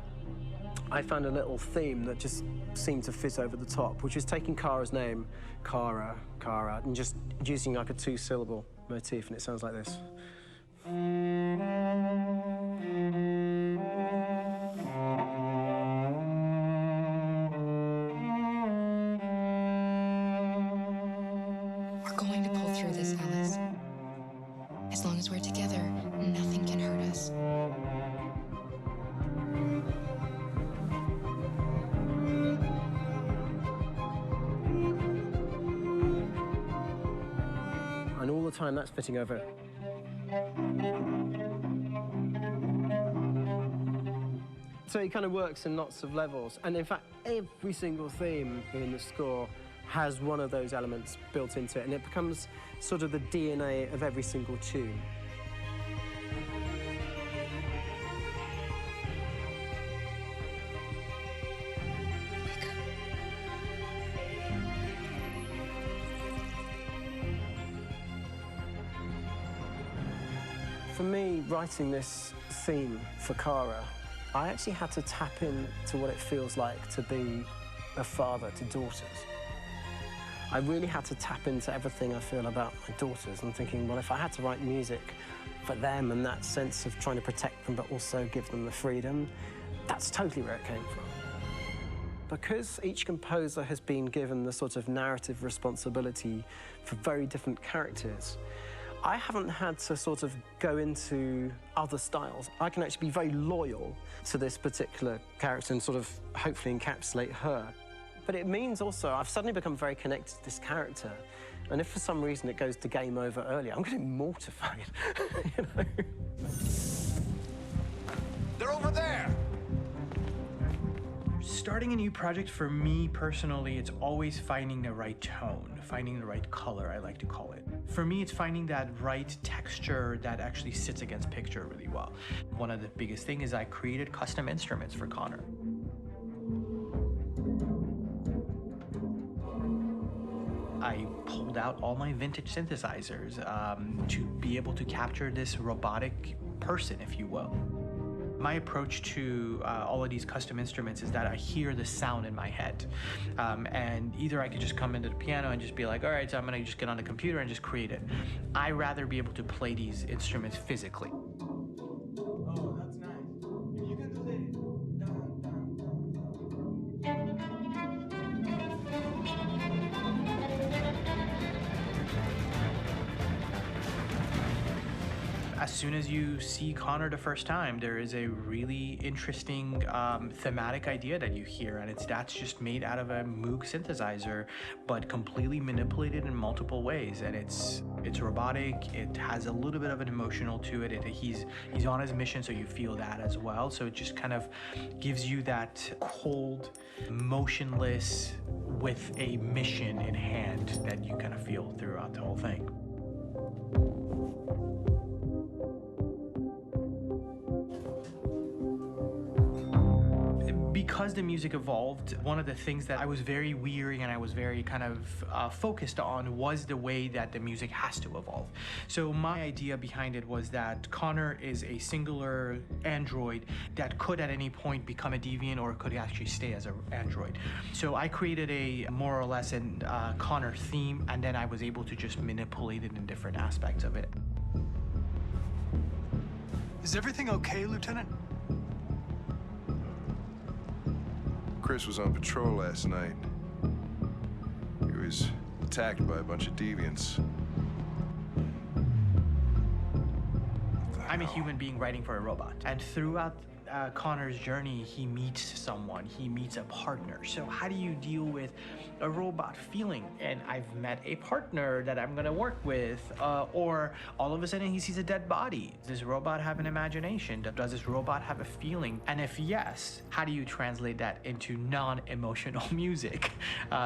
I found a little theme that just seemed to fit over the top, which is taking Kara's name, Kara, and just using like a 2-syllable motif, and it sounds like this. We're going to pull through this, Alice. As long as we're together, nothing can hurt us. time that's fitting over. So it kind of works in lots of levels. And in fact, every single theme in the score has one of those elements built into it, and it becomes sort of the DNA of every single tune. For me, writing this theme for Kara, I actually had to tap into what it feels like to be a father to daughters. I really had to tap into everything I feel about my daughters. I'm thinking, well, if I had to write music for them and that sense of trying to protect them but also give them the freedom, that's totally where it came from. Because each composer has been given the sort of narrative responsibility for very different characters, I haven't had to sort of go into other styles. I can actually be very loyal to this particular character and sort of hopefully encapsulate her. But it means also I've suddenly become very connected to this character. And if for some reason it goes to game over early, I'm going to be mortified, you know? They're over there! Starting a new project, for me personally, it's always finding the right tone, finding the right color, I like to call it. For me, it's finding that right texture that actually sits against picture really well. One of the biggest things is I created custom instruments for Connor. I pulled out all my vintage synthesizers to be able to capture this robotic person, if you will. My approach to all of these custom instruments is that I hear the sound in my head. And either I could just come into the piano and just be like, all right, so I'm gonna just get on the computer and just create it. I rather be able to play these instruments physically. Oh, that's nice. If you can do that. As soon as you see Connor the first time, there is a really interesting thematic idea that you hear, and that's just made out of a Moog synthesizer, but completely manipulated in multiple ways. And it's robotic. It has a little bit of an emotional to it. He's on his mission, so you feel that as well. So it just kind of gives you that cold, motionless, with a mission in hand that you kind of feel throughout the whole thing. Because the music evolved, one of the things that I was very weary and I was very kind of focused on was the way that the music has to evolve. So my idea behind it was that Connor is a singular android that could at any point become a deviant or could actually stay as an android. So I created a more or less an Connor theme, and then I was able to just manipulate it in different aspects of it. Is everything okay, Lieutenant? Chris was on patrol last night. He was attacked by a bunch of deviants. I'm a human being writing for a robot, and throughout Connor's journey, he meets someone, he meets a partner. So how do you deal with a robot feeling? And I've met a partner that I'm gonna work with, or all of a sudden he sees a dead body. Does this robot have an imagination? Does this robot have a feeling? And if yes, how do you translate that into non-emotional music?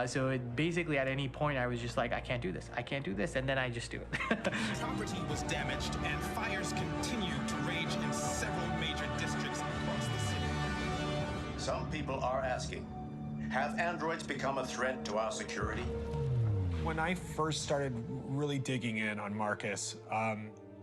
So it basically at any point I was just like, I can't do this, and then I just do it. Property was damaged and fires continue to rage in several major districts across the city. Some people are asking, have androids become a threat to our security? When I first started really digging in on Marcus,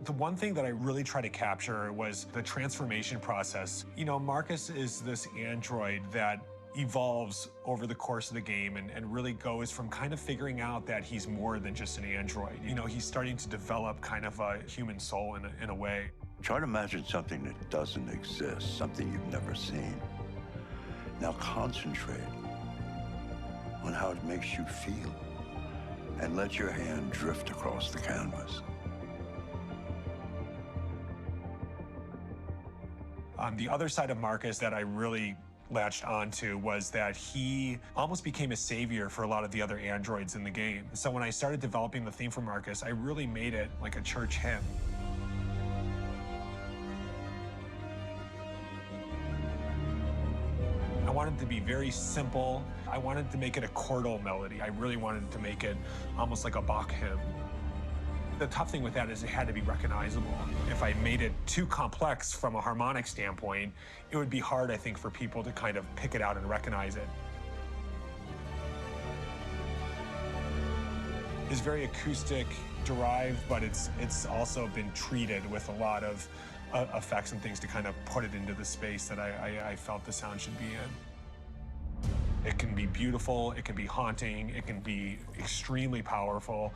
the one thing that I really tried to capture was the transformation process. You know, Marcus is this android that evolves over the course of the game and really goes from kind of figuring out that he's more than just an android. You know, he's starting to develop kind of a human soul in a way. Try to imagine something that doesn't exist, something you've never seen. Now concentrate on how it makes you feel and let your hand drift across the canvas. The other side of Marcus that I really latched onto was that he almost became a savior for a lot of the other androids in the game. So when I started developing the theme for Marcus, I really made it like a church hymn. I wanted it to be very simple. I wanted to make it a chordal melody. I really wanted to make it almost like a Bach hymn. The tough thing with that is it had to be recognizable. If I made it too complex from a harmonic standpoint, it would be hard, I think, for people to kind of pick it out and recognize it. It's very acoustic derived, but it's also been treated with a lot of effects and things to kind of put it into the space that I felt the sound should be in. It can be beautiful, it can be haunting, it can be extremely powerful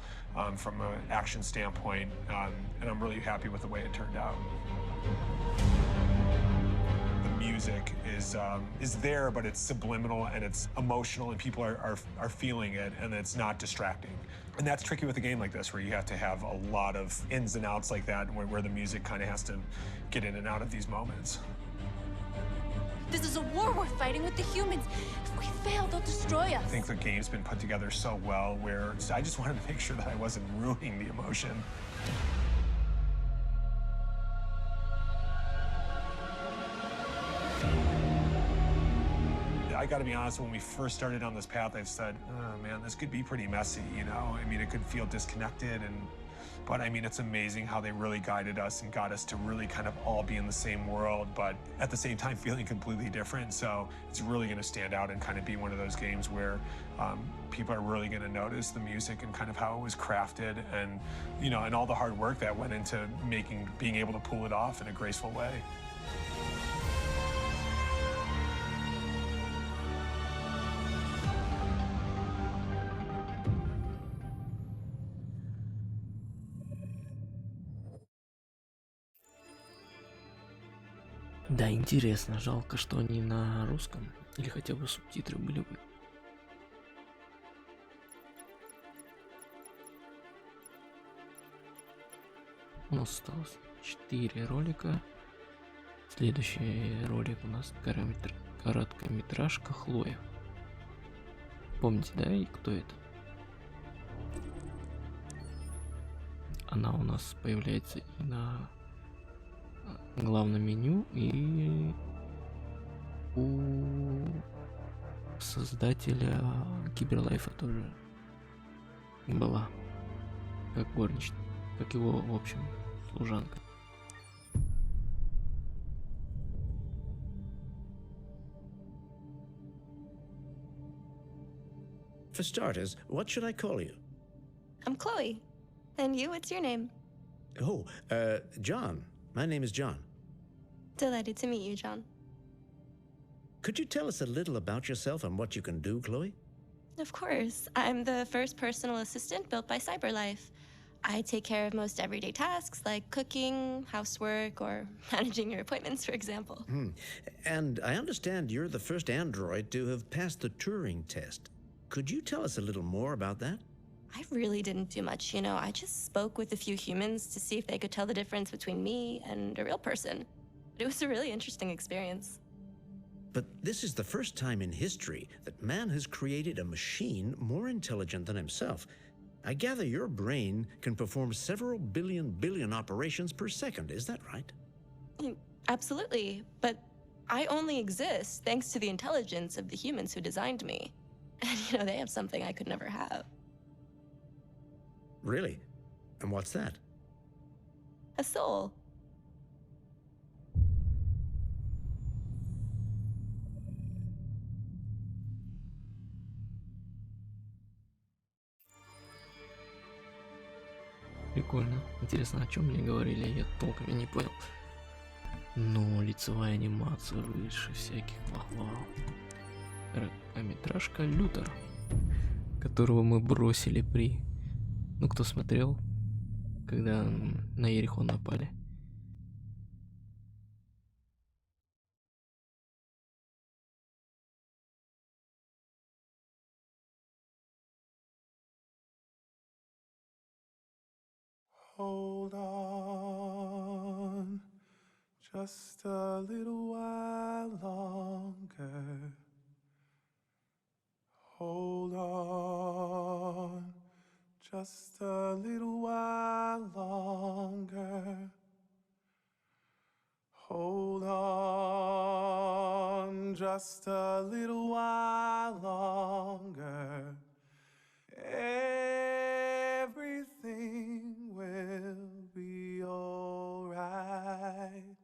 from an action standpoint, and I'm really happy with the way it turned out. The music is there, but it's subliminal and it's emotional, and people are feeling it, and it's not distracting. And that's tricky with a game like this, where you have to have a lot of ins and outs like that, where the music kind of has to get in and out of these moments. This is a war we're fighting with the humans. If we fail, they'll destroy us. I think the game's been put together so well where I just wanted to make sure that I wasn't ruining the emotion. I gotta be honest, when we first started on this path, I said, oh man, this could be pretty messy, you know? I mean, it could feel disconnected, but I mean, it's amazing how they really guided us and got us to really kind of all be in the same world, but at the same time feeling completely different. So it's really gonna stand out and kind of be one of those games where people are really gonna notice the music and kind of how it was crafted, and, you know, and all the hard work that went into being able to pull it off in a graceful way. Да, интересно, жалко, что они на русском, или хотя бы субтитры были бы. У нас осталось 4 ролика. Следующий ролик у нас короткометражка Хлоя. Помните, да, и кто это? Она у нас появляется и на главном меню, и у создателя Киберлайфа тоже была как горничная, как его, в общем, служанка. For starters, what should I call you? I'm Chloe. And you, what's your name? Oh, John. My name is John. Delighted to meet you, John. Could you tell us a little about yourself and what you can do, Chloe? Of course. I'm the first personal assistant built by CyberLife. I take care of most everyday tasks like cooking, housework, or managing your appointments, for example. And I understand you're the first android to have passed the Turing test. Could you tell us a little more about that? I really didn't do much, you know. I just spoke with a few humans to see if they could tell the difference between me and a real person. It was a really interesting experience. But this is the first time in history that man has created a machine more intelligent than himself. I gather your brain can perform several billion operations per second, is that right? Absolutely, but I only exist thanks to the intelligence of the humans who designed me. And, you know, they have something I could never have. Really? And what's that? A soul. Прикольно. Интересно, о чем мне говорили, я толком и не понял. Но лицевая анимация выше всяких похвал. Короткометражка Лютер, которого мы бросили при... Ну, кто смотрел, когда на Ерихон напали? Hold on, just a little while longer. just a little while longer. Hold on just a little while longer. Everything will be alright.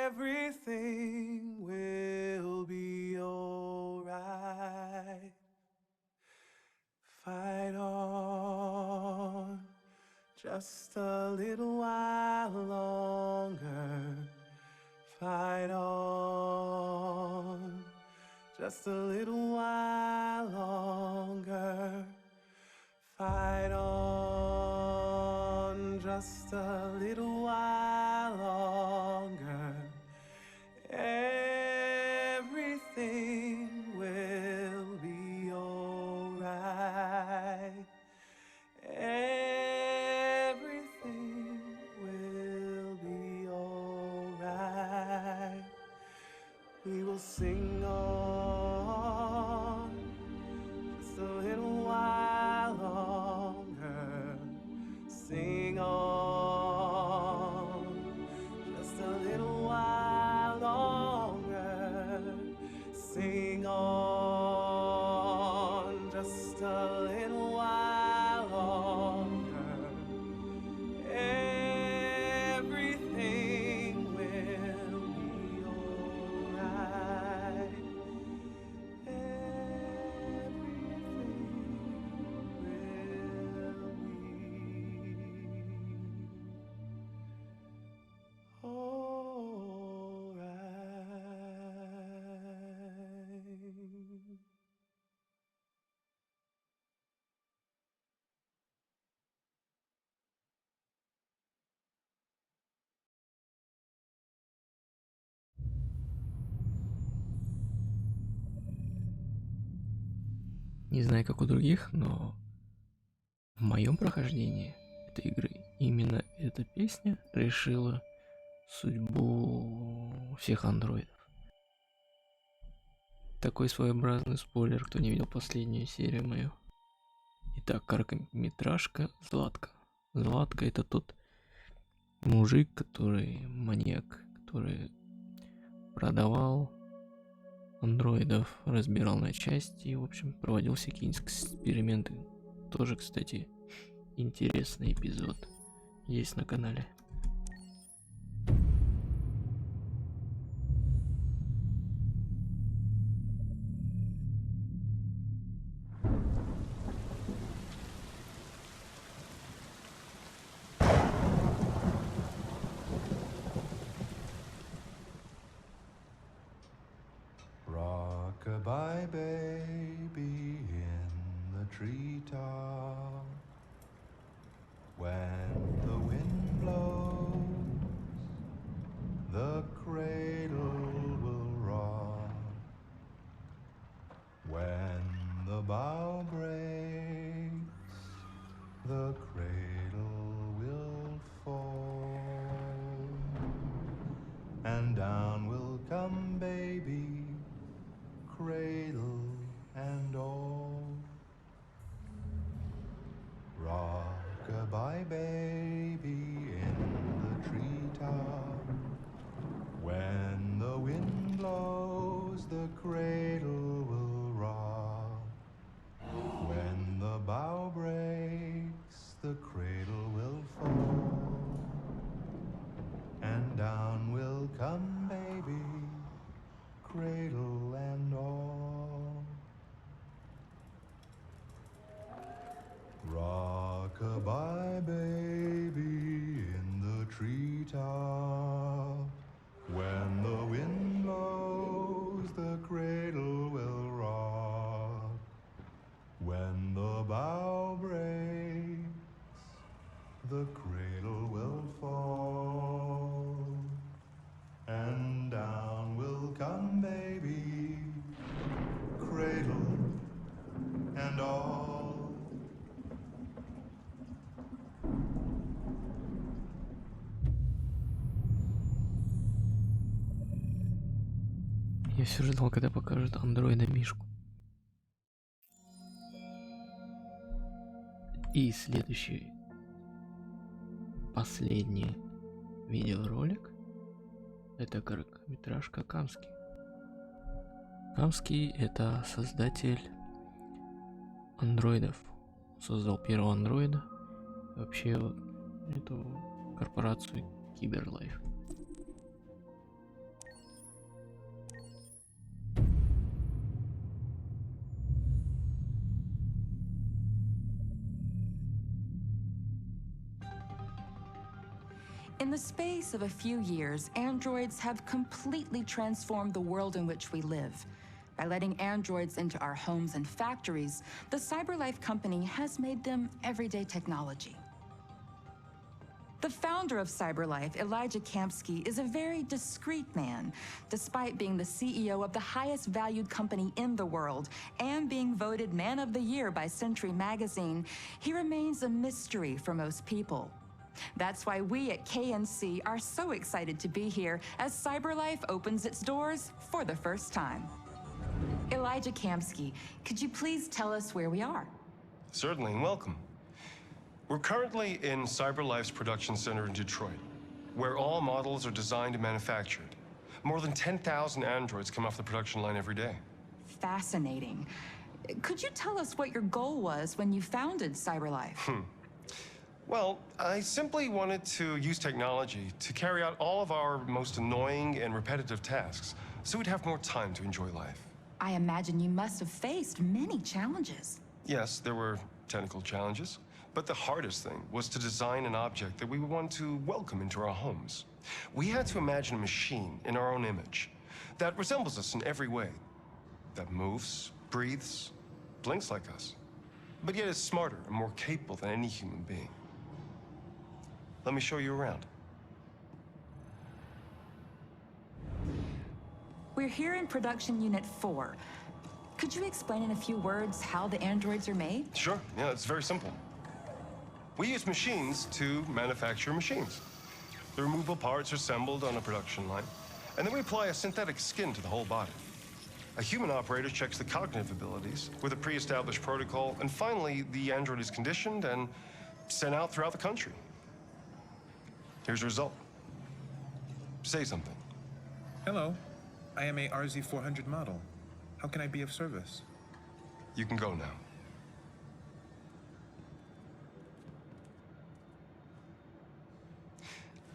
Everything will be alright. Fight on just a little while longer. Fight on just a little while longer. Fight on just a little while longer. Everything will be alright. Everything will be alright. We will sing on just a little while longer. Sing on just a little while longer. Sing on just a little while longer. Everything will be alright. Не знаю, как у других, но в моем прохождении этой игры именно эта песня решила судьбу всех андроидов. Такой своеобразный спойлер, кто не видел последнюю серию мою. Итак, короткометражка Златка. Златка — это тот мужик, который маньяк, который продавал андроидов, разбирал на части и, в общем, проводил всякие эксперименты. Тоже, кстати, интересный эпизод есть на канале. Rock-a-bye, baby, in the treetop. When the wind blows, the cradle will rock. When the bough breaks, the cradle will fall. And down will come baby, cradle and all. Rock-a-bye, baby, in the treetop. When the wind blows, the cradle will rock. When the bough breaks, the cradle will fall. And down will come baby, cradle and all. Rock-a-bye, baby, in the treetop. When the wind blows, the cradle will rock. When the bough breaks, the cradle will fall. And down will come baby, cradle and all. Я все ждал, когда покажут андроида Мишку. И следующий, последний видеоролик, это короткометражка Камский. Камский — это создатель андроидов. Создал первого андроида. Вообще эту корпорацию Киберлайф. In the space of a few years, androids have completely transformed the world in which we live. By letting androids into our homes and factories, the CyberLife company has made them everyday technology. The founder of CyberLife, Elijah Kamsky, is a very discreet man. Despite being the CEO of the highest valued company in the world and being voted Man of the Year by Century Magazine, he remains a mystery for most people. That's why we at KNC are so excited to be here as CyberLife opens its doors for the first time. Elijah Kamsky, could you please tell us where we are? Certainly, and welcome. We're currently in CyberLife's production center in Detroit, where all models are designed and manufactured. More than 10,000 androids come off the production line every day. Fascinating. Could you tell us what your goal was when you founded CyberLife? Well, I simply wanted to use technology to carry out all of our most annoying and repetitive tasks, so we'd have more time to enjoy life. I imagine you must have faced many challenges. Yes, there were technical challenges, but the hardest thing was to design an object that we would want to welcome into our homes. We had to imagine a machine in our own image that resembles us in every way, that moves, breathes, blinks like us, but yet is smarter and more capable than any human being. Let me show you around. We're here in production unit 4. Could you explain in a few words how the androids are made? Sure, yeah, it's very simple. We use machines to manufacture machines. The removable parts are assembled on a production line, and then we apply a synthetic skin to the whole body. A human operator checks the cognitive abilities with a pre-established protocol, and finally, the android is conditioned and sent out throughout the country. Here's the result. Say something. Hello, I am a RZ400 model. How can I be of service? You can go now.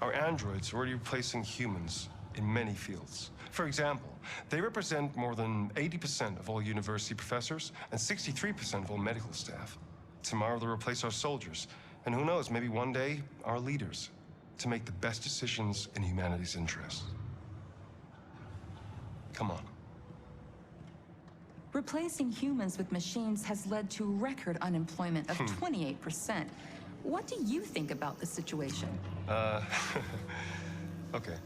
Our androids are already replacing humans in many fields. For example, they represent more than 80% of all university professors and 63% of all medical staff. Tomorrow they'll replace our soldiers, and who knows, maybe one day, our leaders, to make the best decisions in humanity's interest. Come on. Replacing humans with machines has led to record unemployment of 28%. What do you think about the situation? Okay.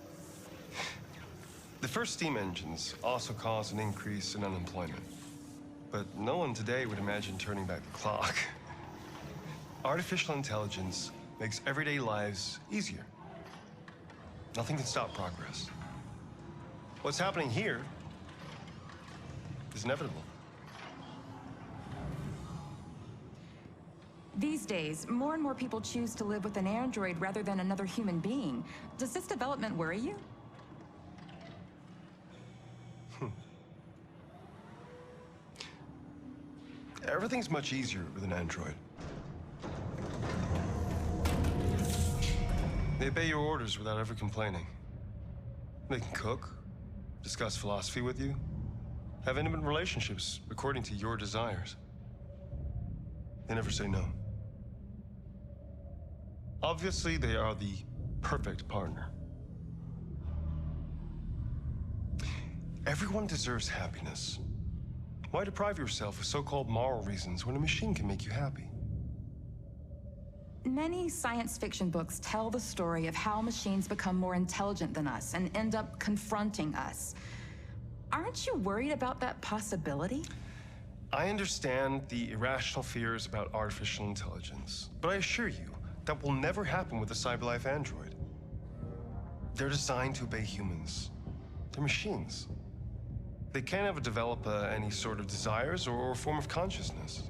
The first steam engines also caused an increase in unemployment. But no one today would imagine turning back the clock. Artificial intelligence makes everyday lives easier. Nothing can stop progress. What's happening here is inevitable. These days, more and more people choose to live with an android rather than another human being. Does this development worry you? Everything's much easier with an android. They obey your orders without ever complaining. They can cook, discuss philosophy with you, have intimate relationships according to your desires. They never say no. Obviously, they are the perfect partner. Everyone deserves happiness. Why deprive yourself of so-called moral reasons when a machine can make you happy? Many science fiction books tell the story of how machines become more intelligent than us and end up confronting us. Aren't you worried about that possibility? I understand the irrational fears about artificial intelligence, but I assure you that will never happen with a CyberLife android. They're designed to obey humans. They're machines. They can't ever develop any sort of desires or form of consciousness.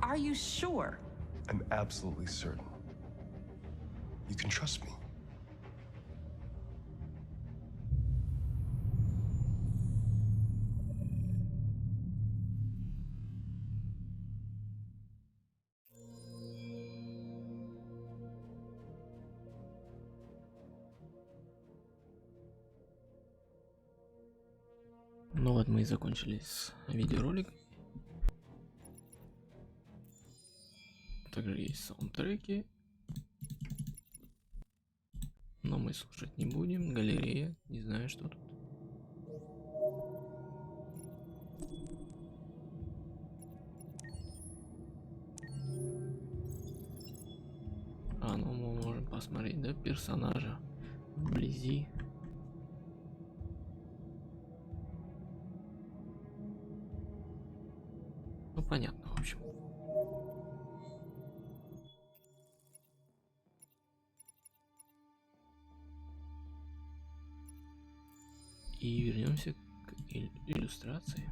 Are you sure? I'm absolutely certain. You can trust me. Ну вот мы и закончили с видеороликом. Также есть саундтреки. Но мы слушать не будем. Галерея. Не знаю, что тут. А, ну мы можем посмотреть, да, персонажа вблизи. Ну понятно, в общем. И вернемся к иллюстрации.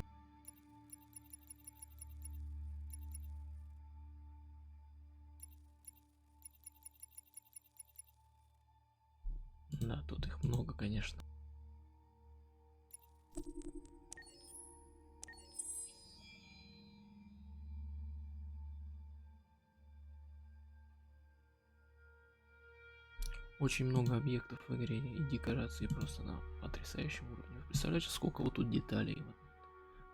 Да, тут их много, конечно. Очень много объектов в игре и декораций просто на потрясающем уровне. Представляете, сколько вот тут деталей.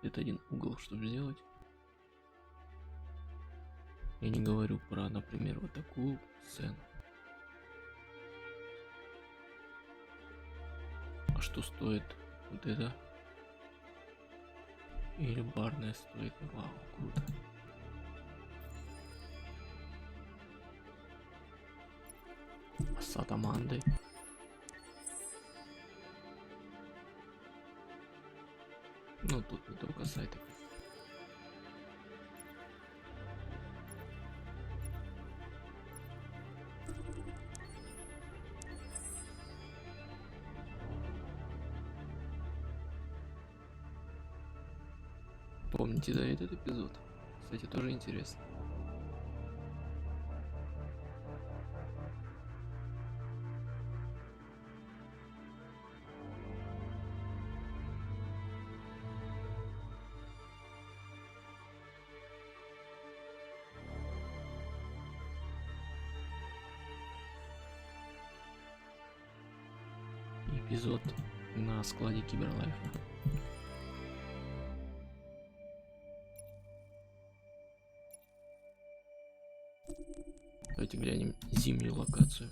Это один угол, чтобы сделать. Я не говорю про, например, вот такую сцену. А что стоит вот это? Или барная стойка? Вау, круто. С атамандой. Ну тут не только сайты. Помните, да, этот эпизод? Кстати, тоже интересно. Эпизод на складе Киберлайфа. Давайте глянем зимнюю локацию.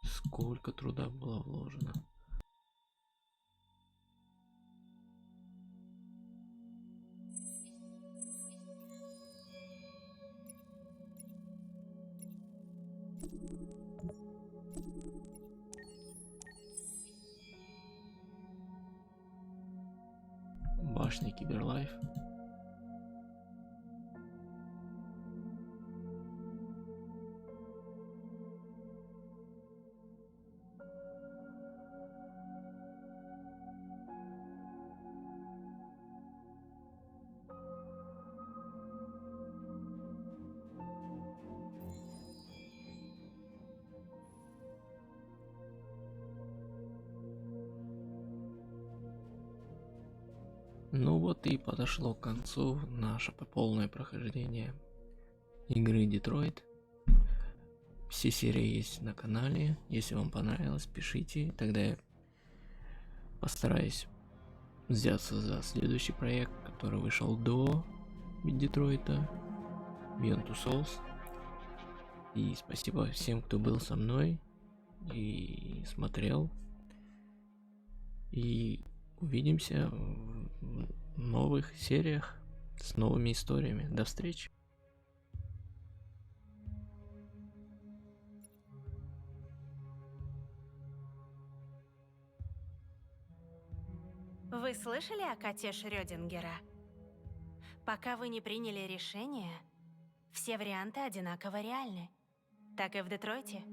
Сколько труда было вложено. Башня Киберлайф. Ну вот и подошло к концу наше полное прохождение игры Детройт. Все серии есть на канале. Если вам понравилось, пишите. Тогда я постараюсь взяться за следующий проект, который вышел до Детройта, Beyond Two Souls. И спасибо всем, кто был со мной и смотрел. И увидимся в новых сериях с новыми историями. До встречи. Вы слышали о коте Шрёдингера? Пока вы не приняли решение, все варианты одинаково реальны. Так и в Детройте.